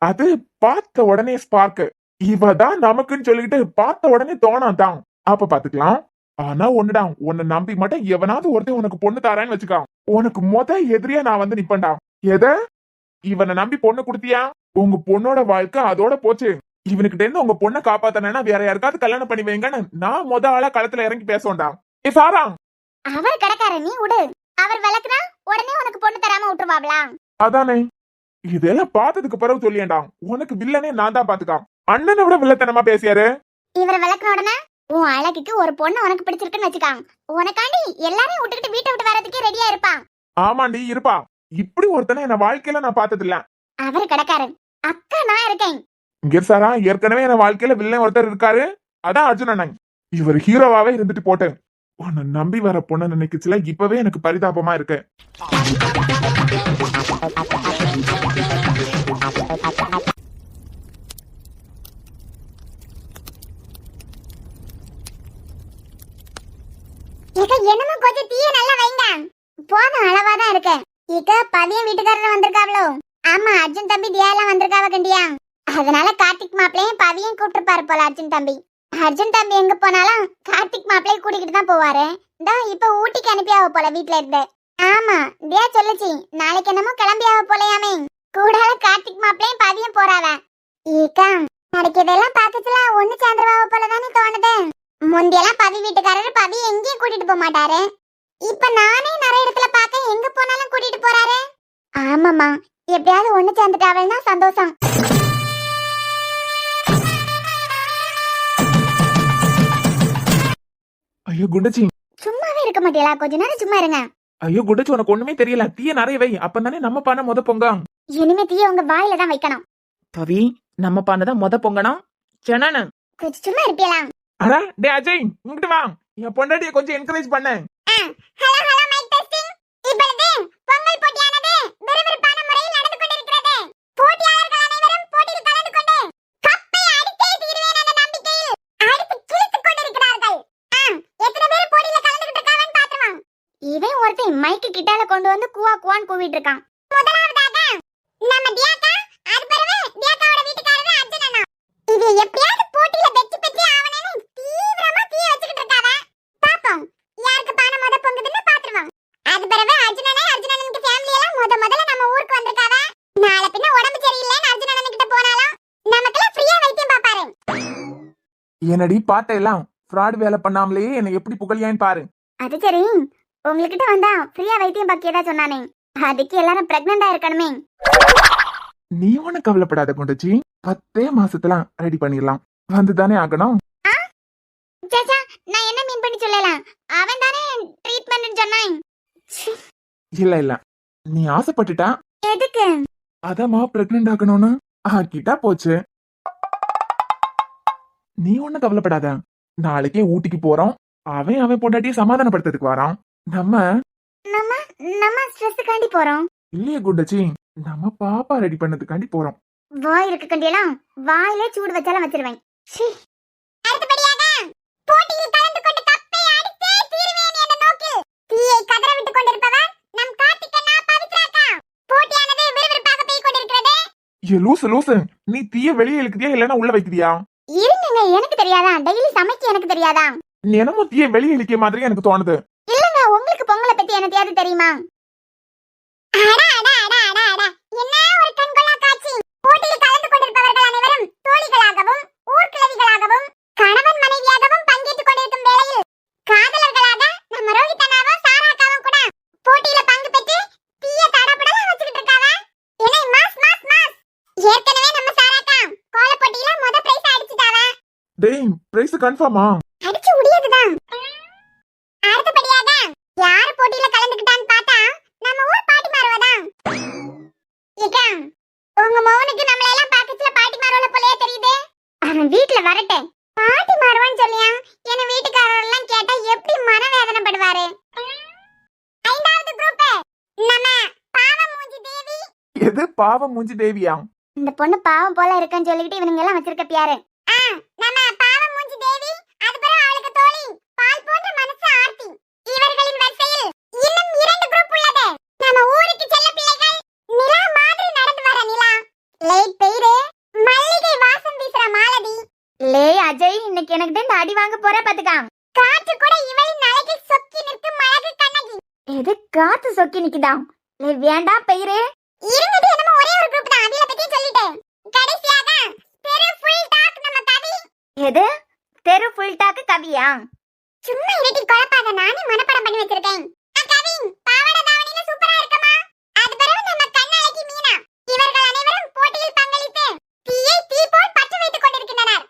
அது பார்த்த உடனே ஸ்பார்க், இவதான் நமக்குன்னு சொல்லிட்டு பார்த்த உடனே தோணாதான். அப்ப பாத்துக்கலாம். ஆனா ஒண்ணுடா, உன்னை நம்பி மட்டும் எவனாவது ஒருத்தன் உனக்கு பொண்ணு தாரான்னு வச்சுக்கா, உனக்கு எதிரியா நான் வந்து நிப்பேன்டா. எத? இவனை நம்பி பொண்ணு கொடுத்தியா? உங்க பொண்ணோட வாழ்க்கை அதோட போச்சு. இவனுக்கிட்ட இருந்து உங்க பொண்ணை காப்பாத்தனா வேற யாருக்காவது கல்யாணம் பண்ணி வைங்கன்னு நான் ஆளா களத்துல இறங்கி பேசோண்டா. ஏ சாரா, அவர் கடைக்கார நீ விடு. அவர் விளக்குனா உடனே உனக்கு பொண்ணு தராம விட்டுருவாங்களா? அதானே இதெல்லாம் பார்த்ததுக்கு பிறகு சொல்லியேண்டா, உனக்கு வில்லனே நான் தான் பாத்துக்கா. அண்ணனை விட வில்லத்தனமா பேசியாரு. இவரை விளக்குன உடனே உன் அழகுக்கு ஒரு பொண்ணு உனக்கு பிடிச்சிருக்குன்னு வச்சுக்காங்க, உனக்காண்டி எல்லாரையும் விட்டுக்கிட்டு வீட்டை விட்டு வரதுக்கே ரெடியா இருப்பான். ஆமாண்டி இருப்பா. இப்படி ஒருத்தனை என்ன வாழ்க்கையில நான் பார்த்தது இல்ல. அவர் கடைக்காரன், அக்கா நான் இருக்கேன். இங்க சாரா, ஏற்கனவே என் வாழ்க்கையில வில்லன் ஒருத்தர் இருக்காரு, அதான் அர்ஜுன் அண்ணன். இவர் ஹீரோவாவே இருந்துட்டு போட்டேன். உன்னை நம்பி வர பொண்ணு நினைக்குச்சுல, இப்பவே எனக்கு பரிதாபமா இருக்கு. என்னமோ கொஞ்சம் தீய நல்லா வைங்க. போதும், அளவாதான் இருக்கு. இக்க பதியம் வீட்டுக்காரர் வந்திருக்காவளோ? ஆமா, அர்ஜுன் தம்பி தியாலாம் வந்திருக்காவ கண்டியா. அதனால கார்த்திக் மாப்பிளையும் பவியும் கூப்பிட்டுருப்பாரு போல அர்ஜுன் தம்பி. அர்ஜுன் தம்பி எங்க போனாலும் கார்த்திக் மாப்பிளையை கூட்டிக்கிட்டு தான் போவாரு. இப்ப ஊட்டிக்கு அனுப்பியாவ போல வீட்டுல இருந்து. ஆமா, தியா சொல்லுச்சு நாளைக்கு என்னமோ கிளம்பியாவ போலையாமே. கூடால கார்த்திக் மாப்பிளையும் பவியும் போறாவ. ஈக்கா நடக்கிறதெல்லாம் பாக்கச்சுல ஒண்ணு சேர்ந்துருவாவ போலதானே தோணுது. முந்தியெல்லாம் பவி வீட்டுக்காரரு பவி எங்கேயும் கூட்டிட்டு போக மாட்டாரு. இப்ப நானே நிறைய இடத்துல பாக்க எங்க போனாலும் கூட்டிட்டு போறாரு. ஆமாமா, எப்படியாவது ஒண்ணு சேர்ந்துட்டாவல்னா சந்தோஷம். ஐயோ குண்டச்சி, சும்மாவே இருக்க மாட்டீங்களா? கொஞ்ச நேரம் சும்மா இருங்க. ஐயோ குண்டச்சி, உனக்கு ஒண்ணுமே தெரியல. தீய நிறைய வை, அப்பதானே நம்ம பண்ண முத பொங்க. இனிமே தீய உங்க வாயில தான் வைக்கணும். பவி, நம்ம பண்ணதான் மொத பொங்கணும். சென்னானு கொஞ்சம் சும்மா இருப்பீங்களா? அடா டே அஜய், இங்கிட்டு வா. என் பொண்டாட்டிய கொஞ்சம் என்கரேஜ் பண்ண. Hello hello, mic testing. இப்பொழுது பொங்கல் போட்டியானது விறுவிறுப்பான முறையில் நடந்து கொண்டிருக்கிறது. போட்டியாளர்கள் அனைவரும் போட்டியில் கலந்து கொண்டு கப்பை அடித்தே தீருவேன் என்ற நம்பிக்கையில் அடித்து கிழித்துக் கொண்டிருக்கிறார்கள். எத்தனை பேர் போட்டியில கலந்துகிட்டு இருக்காங்கன்னு பாத்துருவான். இவன் ஒருத்தன் மைக்கு கிட்டால கொண்டு வந்து குவா குவான்னு கூவிட்டு இருக்கான். முதலாவதாக நம்ம தியாக்கா, அது பிறகு தியாக்காவோட வீட்டுக்காரர் அர்ஜுன் அண்ணா. இது எப்படியாவது போட்டியில வெற்றி பெற்றே ஆவனேன்னு தீவிரமா தீய வச்சுக்கிட்டு இருக்காவ. பாப்போம் யாருக்கு பானை முத பொங்குதுன்னு பாத்துருவாங்க. அது பிறகு அர்ஜுனனுக்கு ஃபேமிலி எல்லாம் முதல்ல நம்ம ஊருக்கு வந்திருக்காவ. நாளை பின்ன உடம்பு சரியில்லைன்னு அர்ஜுனன் கிட்ட போனாலும் நமக்கெல்லாம் ஃப்ரீயா வைத்தியம் பாப்பாரு. என்னடி பாட்ட எல்லாம் ஃப்ராட் வேலை பண்ணாமலே என்ன எப்படி புகழியான்னு பாரு. அது சரி, உங்ககிட்ட வந்தா ஃப்ரீயா வைத்தியம் பாக்கியதா சொன்னானே, அதுக்கு எல்லாரும் பிரெக்னண்டா இருக்கணுமே. நீ ஒண்ணு கவலைப்படாத குண்டச்சி, 10 மாசத்துல ரெடி பண்ணிடலாம். வந்துதானே ஆகணும். சேச்சா, நான் என்ன மீன் பண்ணி சொல்லலாம்? அவன் தானே ட்ரீட்மென்ட்னு சொன்னான். இல்ல இல்ல, நீ ஆசைப்பட்டுட்டா. எதுக்கு? அதமா பிரெக்னென்ட் ஆகணும்னு ஆக்கிட்டா போச்சு. நீ ஒண்ணு கவலைப்படாத. நாளைக்கே ஊட்டிக்கு போறோம். அவன் பொண்டாட்டியை சமாதானப்படுத்துறதுக்கு வரான். நம்ம நம்ம ஸ்ட்ரெஸ்ஸுக்காண்டி போறோம். இல்லையே குண்டச்சி, நம்ம பாப்பா ரெடி பண்ணதுக்காண்டி போறோம். வாய் இருக்கு கண்டியெல்லாம் வாயிலே சூடு வச்சாலும் வச்சிருவேன். அடுத்தபடியாக போட்டியில் கலந்து கொண்டு கப்பை அடித்தே தீருவேன் என்ற நோக்கில் தீயை கதற விட்டுக் கொண்டிருப்பவர் நம் கார்த்திக் அண்ணா பவித்ரா அக்கா. போட்டியானது விறுவிறுப்பாக போய் கொண்டிருக்கிறது. ஏ லூசு, நீ தீய வெளியே இழுக்குதியா இல்லன்னா உள்ள வைக்குதியா? இருங்க, எனக்கு தெரியாதா? டெய்லி சமைக்க எனக்கு தெரியாதா? நீ என்னமோ தீய வெளியே இழுக்கிய மாதிரி எனக்கு தோணுது. இல்லங்க, உங்களுக்கு பொங்கலை பத்தி எனக்கு தெரியுமா? என்ன ஒரு கண்கொள்ளா காட்சி! போட்டியில் கலந்து கொண்டிருப்பவர்கள் அனைவரும் தோழிகளாகவும் ஊர்கிழவிகளாகவும் கணவன் மனைவியாகவும் பங்கேற்றுக் கொண்டிருக்கும் வேளையில் காதலர்களாக நம்ம ரோஹித் அண்ணாவும் சாராக்காவும் கூட போட்டியில பங்கு பெற்று தீய தடபடலாம் வச்சுக்கிட்டு இருக்காவ. ஏன்னா மாஸ் மாஸ் மாஸ்! ஏற்கனவே நம்ம சாராக்கா கோல போட்டியில முத பிரைஸ் அடிச்சிட்டாவ. டேய், பிரைஸ் கன்ஃபார்மா? அடிச்சு முடியாதுதான். அடுத்தபடியாக யார் போட்டியில கலந்துக்கிட்டான்னு பார்த்தா நம்ம ஊர் பாட்டி மாறுவதான். ஏக்கா, உங்க மௌனுக்கு நம்மள எல்லாம் பாக்கத்துல பாட்டி மாறுவல போலயே தெரியுது. அவன் வீட்ல வரட்டே பாட்டி மாறுவான்னு சொல்லியா என்ன வீட்டுக்காரர் எல்லாம் கேட்டா எப்படி மனவேதனைப்படுவாரு. 5வது குரூப் நம்ம பாவம் மூஞ்சி தேவி. எது பாவம் மூஞ்சி தேவியா? இந்த பொண்ணு பாவம் போல இருக்குன்னு சொல்லிட்டு இவனுங்க எல்லாம் வச்சிருக்க பியாரு. நம்ம பாவம் மூஞ்சி தேவி, அது பிறகு அவளுக்கு தோழி பால் போன்ற மனசு ஆர்த்தி. இவர்களின் வரிசையில் இன்னும் 2 குரூப் உள்ளது. நம்ம ஊருக்கு செல்ல பிள்ளைகள் நிலா மாதிரி நடந்து வர நிலா, லேட் பெயரு மல்லிகை வாசம் வீசுற மாலதி. லே அஜய், இன்னைக்கு எனக்கு இந்த அடி வாங்க போற பாத்துக்கா. காற்று கூட இவளின் அழகை சொக்கி நிற்கும் அழகு கண்ணகி. எது காத்து சொக்கி நிக்குதா? லே வேண்டாம் பெயரு. இருந்தது என்னமோ ஒரே ஒரு குரூப் தான், அதில பத்தி சொல்லிட்டேன். கடைசியாக தெரு ஃபுல் டாக் நம்ம கவி. எது? தெரு ஃபுல் டாக் கவியா? சும்மா இரட்டி குழப்பாத, நானே மனப்பாடம் பண்ணி வச்சிருக்கேன். கவி, பாவாடை தாவணியில சூப்பரா இருக்கமா? அது பிறகு நம்ம கண்ணழகி மீனா. இவர்கள் அனைவரும் போட்டியில் பங்களித்து தீயை தீ போல் பற்ற வைத்துக் கொண்டிருக்கின்றனர்.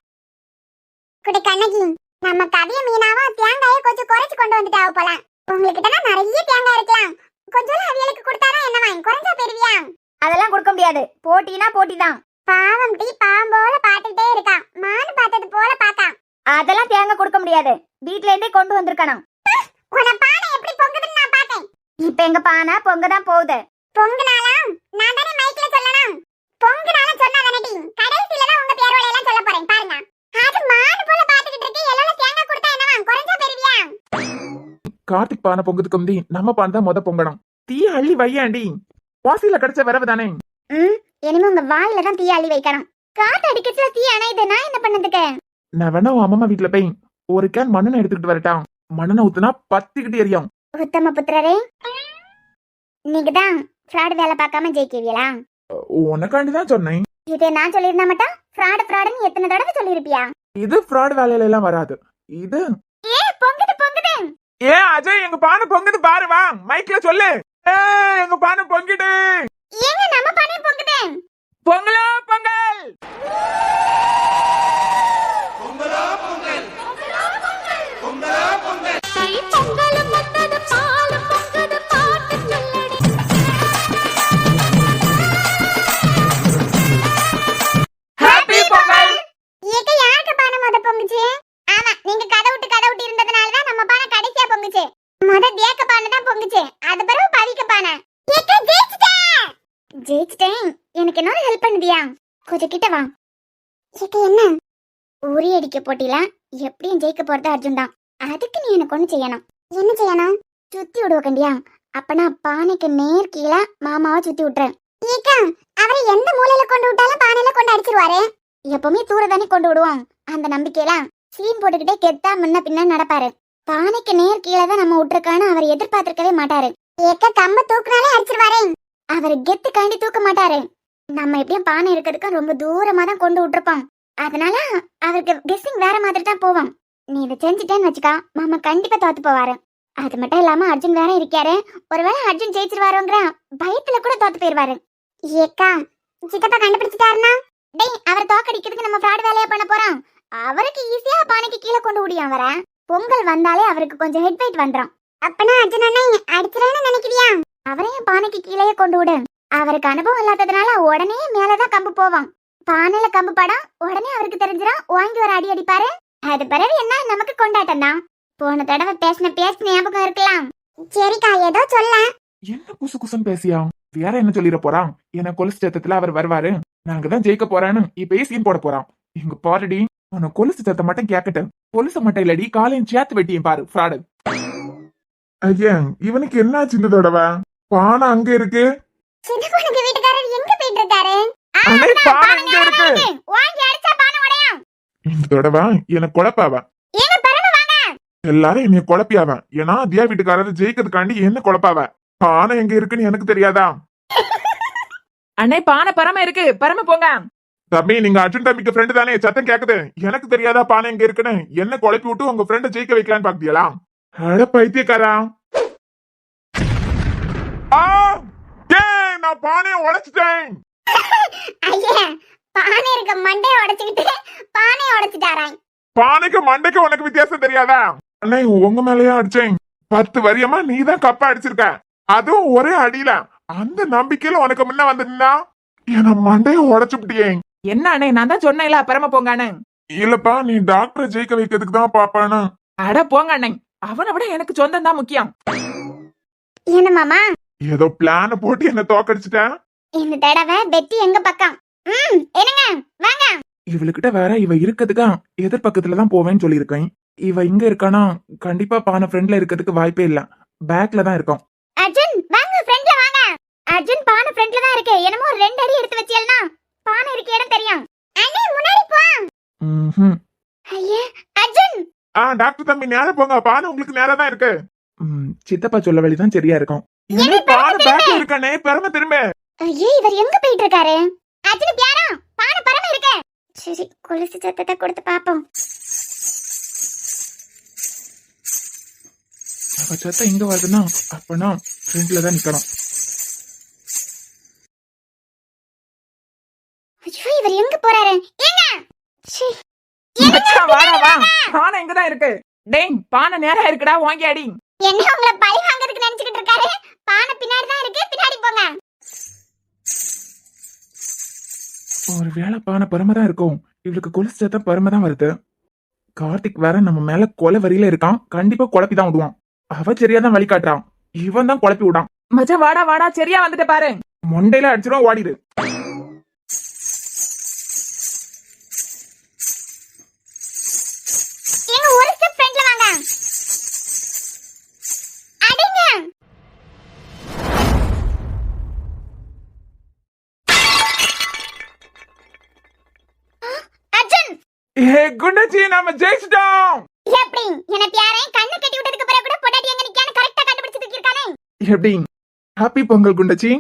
குடி கண்ணகி, நம்ம கவிய மீனாவும் தேங்காயை கொஞ்சம் குறைச்சு கொண்டு வந்துட்டாவ போல. உங்ககிட்ட தான் நிறைய தேங்காய் இருக்கலாம், கொஞ்சம் அவியலுக்கு கொடுத்தாதான் என்னவா, குறைஞ்சா பெறுவியா? அதெல்லாம் கொடுக்க முடியாது, போட்டினா போட்டிதான். பாவம் டீ பாவம் போல பாத்துக்கிட்டே இருக்கா, மானு பார்த்தது போல பாக்கா. அதெல்லாம் தேங்காய் கொடுக்க முடியாது, வீட்ல இருந்தே கொண்டு வந்திருக்கணும். உன பானை எப்படி பொங்குதுன்னு நான் பார்த்தேன். இப்ப எங்க பானை பொங்கதான் போகுது. பொங்குனாலாம் நான் தானே மைக்ல சொல்லணும். பொங்குனாலும் சொன்னாதானே டீ, கடைசில தான் உங்க பேரோட எல்லாம் சொல்ல போறேன் பாருங்க. அது மானு போல பாத்துக்கிட்டு இருக்கு, எல்லாம் தேங்காய் கொடுத்தா என்னவா, குறைஞ்சா பெறுவியா? கார்த்திக் பானை பொங்குதுக்கு முந்தி நம்ம பானை தான் முத பொங்கணும். தீ அள்ளி வையாண்டி, வாசியில கிடைச்ச வரவு தானே. இனிமே உங்க வாயில தான் தீ அள்ளி வைக்கணும். காத்து அடிக்கச்சுல தீ அணையுது, நான் என்ன பண்ணதுக்கு? நான் வேணா உன் அம்மா வீட்டுல போய் ஒரு கேன் மண்ணெண்ணெய் எடுத்துக்கிட்டு வரட்டான். மண்ணெண்ணெய் ஊத்துனா பத்திக்கிட்டு எரியும். உத்தம புத்திரரே, நீங்க தான் ஃப்ராட் வேலை பார்க்காம ஜெயிக்கவியலா? உனக்காண்டிதான் சொன்னேன். இதே நான் சொல்லியிருந்தா மட்டும் ஃப்ராடுன்னு எத்தனை தடவை சொல்லியிருப்பியா? இது ஃப்ராட் வேலையில எல்லாம் வராது. இது பொங்குது பொங்குது. அஜய், எங்க பானை பொங்குது பாரு, வா மைக்ல சொல்லு. எங்க பானை பொங்கிடு. ஏங்க நம்ம பானை பொங்குது. பொங்கலோ பொங்கல். தை பொங்கலும் வந்தது, பாலும் பொங்குது, பாட்டு சொல்லடி. ஹாப்பி பொங்கல். ஏக்க யாருக்கு பானை முத பொங்குச்சு? ஆமா, நீங்க கதை விட்டு இருந்ததனால தான் நம்ம பானை கடைசியா பொங்குச்சு. முத தேக்க பானை தான் பொங்குச்சு, அது பிறகு பவிக்க பானை. ஏக்க ஜெயிச்சிட்டேன். எனக்கு என்ன ஹெல்ப் பண்ணுவியா? கொஞ்சம் கிட்ட வா. ஏக்க என்ன? உரி அடிக்க போட்டில எப்படியும் ஜெயிக்க போறது அர்ஜுன் தான். அதுக்கு நீ எனக்கு ஒண்ணு செய்யணும். என்ன செய்யணும்? சுத்தி விடுவ கண்டியா? அப்பனா பானைக்கு நேர் கீழே மாமாவை சுத்தி விட்டுறேன். ஏக்கா, அவரை எந்த மூலையில கொண்டு விட்டாலும் பானையில கொண்டு அடிச்சிருவாரு. எப்பவுமே தூர தானே கொண்டு விடுவோம். அந்த நம்பிக்கையில சீன் போட்டுக்கிட்டே கெத்தா முன்ன பின்ன நடப்பாரு. பானைக்கு நேர் கீழே தான் நம்ம விட்டுருக்கான்னு அவர் எதிர்பார்த்திருக்கவே மாட்டாரு. ஏக்கா, கம்ப தூக்குனாலே அடிச்சிருவாரு. அவர் கெத்து காண்டி தூக்க மாட்டாரு. நம்ம எப்படியும் பானை இருக்கிறதுக்கு ரொம்ப தூரமா தான் கொண்டு விட்டுருப்போம். அதனால அவருக்கு கெஸ்ஸிங் வேற மாதிரி தான் போவோம். நீ இதை செஞ்சுட்டேன்னு வச்சுக்கா, மாமா கண்டிப்பா தோத்து போவாரு. அது மட்டும் இல்லாம அர்ஜுன் வேற இருக்காரு. ஒருவேளை அர்ஜுன் ஜெயிச்சிருவாருங்கிற பயத்துல கூட தோத்து போயிருவாரு. ஏக்கா, சித்தப்பா கண்டுபிடிச்சிட்டாருன்னா டேய், அவர் தோக்கடிக்கிறதுக்கு நம்ம ஃப்ராட் வேலையா பண்ண போறோம். அவருக்கு ஈஸியா பானைக்கு கீழே கொண்டு விடியும். வர பொங்கல் வந்தாலே அவருக்கு கொஞ்சம் ஹெட் வெயிட் வந்துடும். அப்பனா அர்ஜுன் அண்ணா அடிச்சிடறான்னு நினைக்கிறியா? அவரையும் பானைக்கு கீழே கொண்டு விடு. அவருக்கு அனுபவம் இல்லாததுனால உடனே மேலதான் கம்பு போவான். பானையில கம்பு படம் உடனே அவருக்கு தெரிஞ்சிடும், வாங்கி ஒரு அடி அடிப்பாரு. அது பிறகு என்ன, நமக்கு கொண்டாட்டம் தான். போன தடவை பேசின ஞாபகம் இருக்கலாம். சரிக்கா, ஏதோ சொல்ல. என்ன குசு குசுன்னு பேசியா? வேற என்ன சொல்லிட போறான்? என்ன கொலுசு சத்தத்துல அவர் வருவாரு, நாங்க தான் ஜெயிக்க போறான்னு இப்ப சீன் போட போறான். இங்க பாருடி, உன கொலுசு சத்தம் மட்டும் கேக்கட்டும். கொலுசு மட்டும் இல்லடி, காலையும் சேர்த்து வெட்டியும் பாரு ஃப்ராடு. ஐயா, இவனுக்கு என்ன சின்ன தடவை பானை அங்க இருக்கு. சின்ன பொண்ணுக்கு வீட்டுக்காரர் எங்க போயிட்டு இருக்காரு? அண்ணே, பானை இங்க இருக்கு. வாங்கி அடிச்சா பானை உடையும். இந்த தடவை எனக்கு குழப்பாவ. ஏங்க பரம வாங்க. எல்லாரும் என்னைய குழப்பியாவ. ஏன்னா தியா வீட்டுக்காரர் ஜெயிக்கிறதுக்காண்டி என்ன குழப்பாவ. பானை எங்க இருக்குன்னு எனக்கு தெரியாதா? அண்ணே, பானை பரம இருக்கு, பரம போங்க. தம்பி, நீங்க அர்ஜுன் தம்பிக்கு ஃப்ரெண்டு தானே, சத்தம் கேக்குது. எனக்கு தெரியாதா பானை எங்க இருக்குன்னு? என்ன குழப்பி விட்டு உங்க ஃப்ரெண்ட ஜெயிக்க வைக்கலான்னு பாக்குறீங்களா? அட பைத்தியக்காரா! நான் பானையை உடைச்சிட்டேன். ஐயா, பானை இருக்க மண்டைய உடைச்சிட்டு பானையை உடைச்சிட்டாராம். பானைக்கு மண்டைக்கு உனக்கு வித்தியாசம் தெரியாதா? அண்ணே, உங்க மேலயா அடிச்சேன். 10 வருஷமா நீ தான் கப்பா அடிச்சிருக்க, அதுவும் ஒரே அடியில. அந்த நம்பிக்கையில உனக்கு முன்ன வந்துட்டா என்ன மண்டைய உடைச்சுட்டியே. என்ன அண்ணே, நான் தான் சொன்னேன்ல பரம போங்கானு. இல்லப்பா, நீ டாக்டரை ஜெயிக்க வைக்கிறதுக்கு தான் பாப்பானு. அட போங்க அண்ணே, அவனை விட எனக்கு சொந்தம் தான் முக்கியம். என்ன மாமா, ஏதோ பிளான போட்டு என்ன தோக்கடிச்சிட்டேன். இந்த தடவை பெட்டி எங்க பக்கம். என்னங்க வாங்க. இவளுக்கிட்ட வேற இவ இருக்கிறதுக்கா எதிர்பக்கத்துலதான் போவேன்னு சொல்லியிருக்கேன். இவ இங்க இருக்கானா கண்டிப்பா பானை ஃப்ரெண்ட்ல இருக்கிறதுக்கு வாய்ப்பே இல்ல, பேக்ல தான் இருக்கும். அர்ஜுன் வாங்க, ஃப்ரெண்ட்ல வாங்க. அர்ஜுன் பானை ஃப்ரெண்ட்ல தான் இருக்கு. என்னமோ 2 அடி எடுத்து வச்சியல்னா பானை இருக்க இடம் தெரியும். அண்ணே முன்னாடி போ. ஐயா அர்ஜுன். டாக்டர் தம்பி நேரா போங்க, பானை உங்களுக்கு நேரா தான் இருக்கு. சித்தப்பா சொல்ல வழிதான் சரியா இருக்கும். பானை பேக்ல இருக்கானே, பெருமை திரும்ப. ஐயே, இவர் எங்க போயிட்டு இருக்காரு? அர்ஜுன் பியாரா பானை பரம இருக்கு. சரி கொலுசு சத்தத்தை கொடுத்து பாப்போம். அவ சத்தம் இங்க வருதுன்னா அப்பனா ஃப்ரெண்ட்ல தான் நிக்கணும். ஐயோ இவர் எங்க போறாரு? ஏங்க சீ. மச்சான் வாடா வா, பானை இங்கதான் இருக்கு. டேய் பானை நேரா இருக்குடா, வாங்கி அடி. என்ன உங்களை பழி வாங்குறதுக்கு நினைச்சிட்டு இருக்காரு? பானை பின்னாடி தான் இருக்கு, பின்னாடி போங்க. ஒரு வேளை பானை பரம தான் இருக்கும். இவளுக்கு கொலுசு சத்தம் பரம தான் வருது. கார்த்திக் வேற நம்ம மேல கொலை வரியில இருக்கான். கண்டிப்பா குழப்பி தான் விடுவான். அவ சரியாதான் வழி காட்டுறான், இவன் தான் குழப்பி விடான். மச்சான் வாடா வாடா, சரியா வந்துட்டு பாரு. மொண்டையில அடிச்சிரும், ஓடிடு. ஏங்க ஒரு ஸ்டெப் ஃப்ரண்ட்ல வாங்க. அடிங்க. அர்ஜுன் ஏ குண்டச்சி, நாம ஜெயிச்சிட்டோம். எப்படி என்ன பியாரே கண்ணு கட்டி விட்டதுக்கு பிறகு கூட பொட்டாட்டி எங்க நிக்கான்னு கரெக்ட்டா கண்டுபிடிச்சு தூக்கிருக்கானே. எப்படி? ஹாப்பி பொங்கல் குண்டச்சி.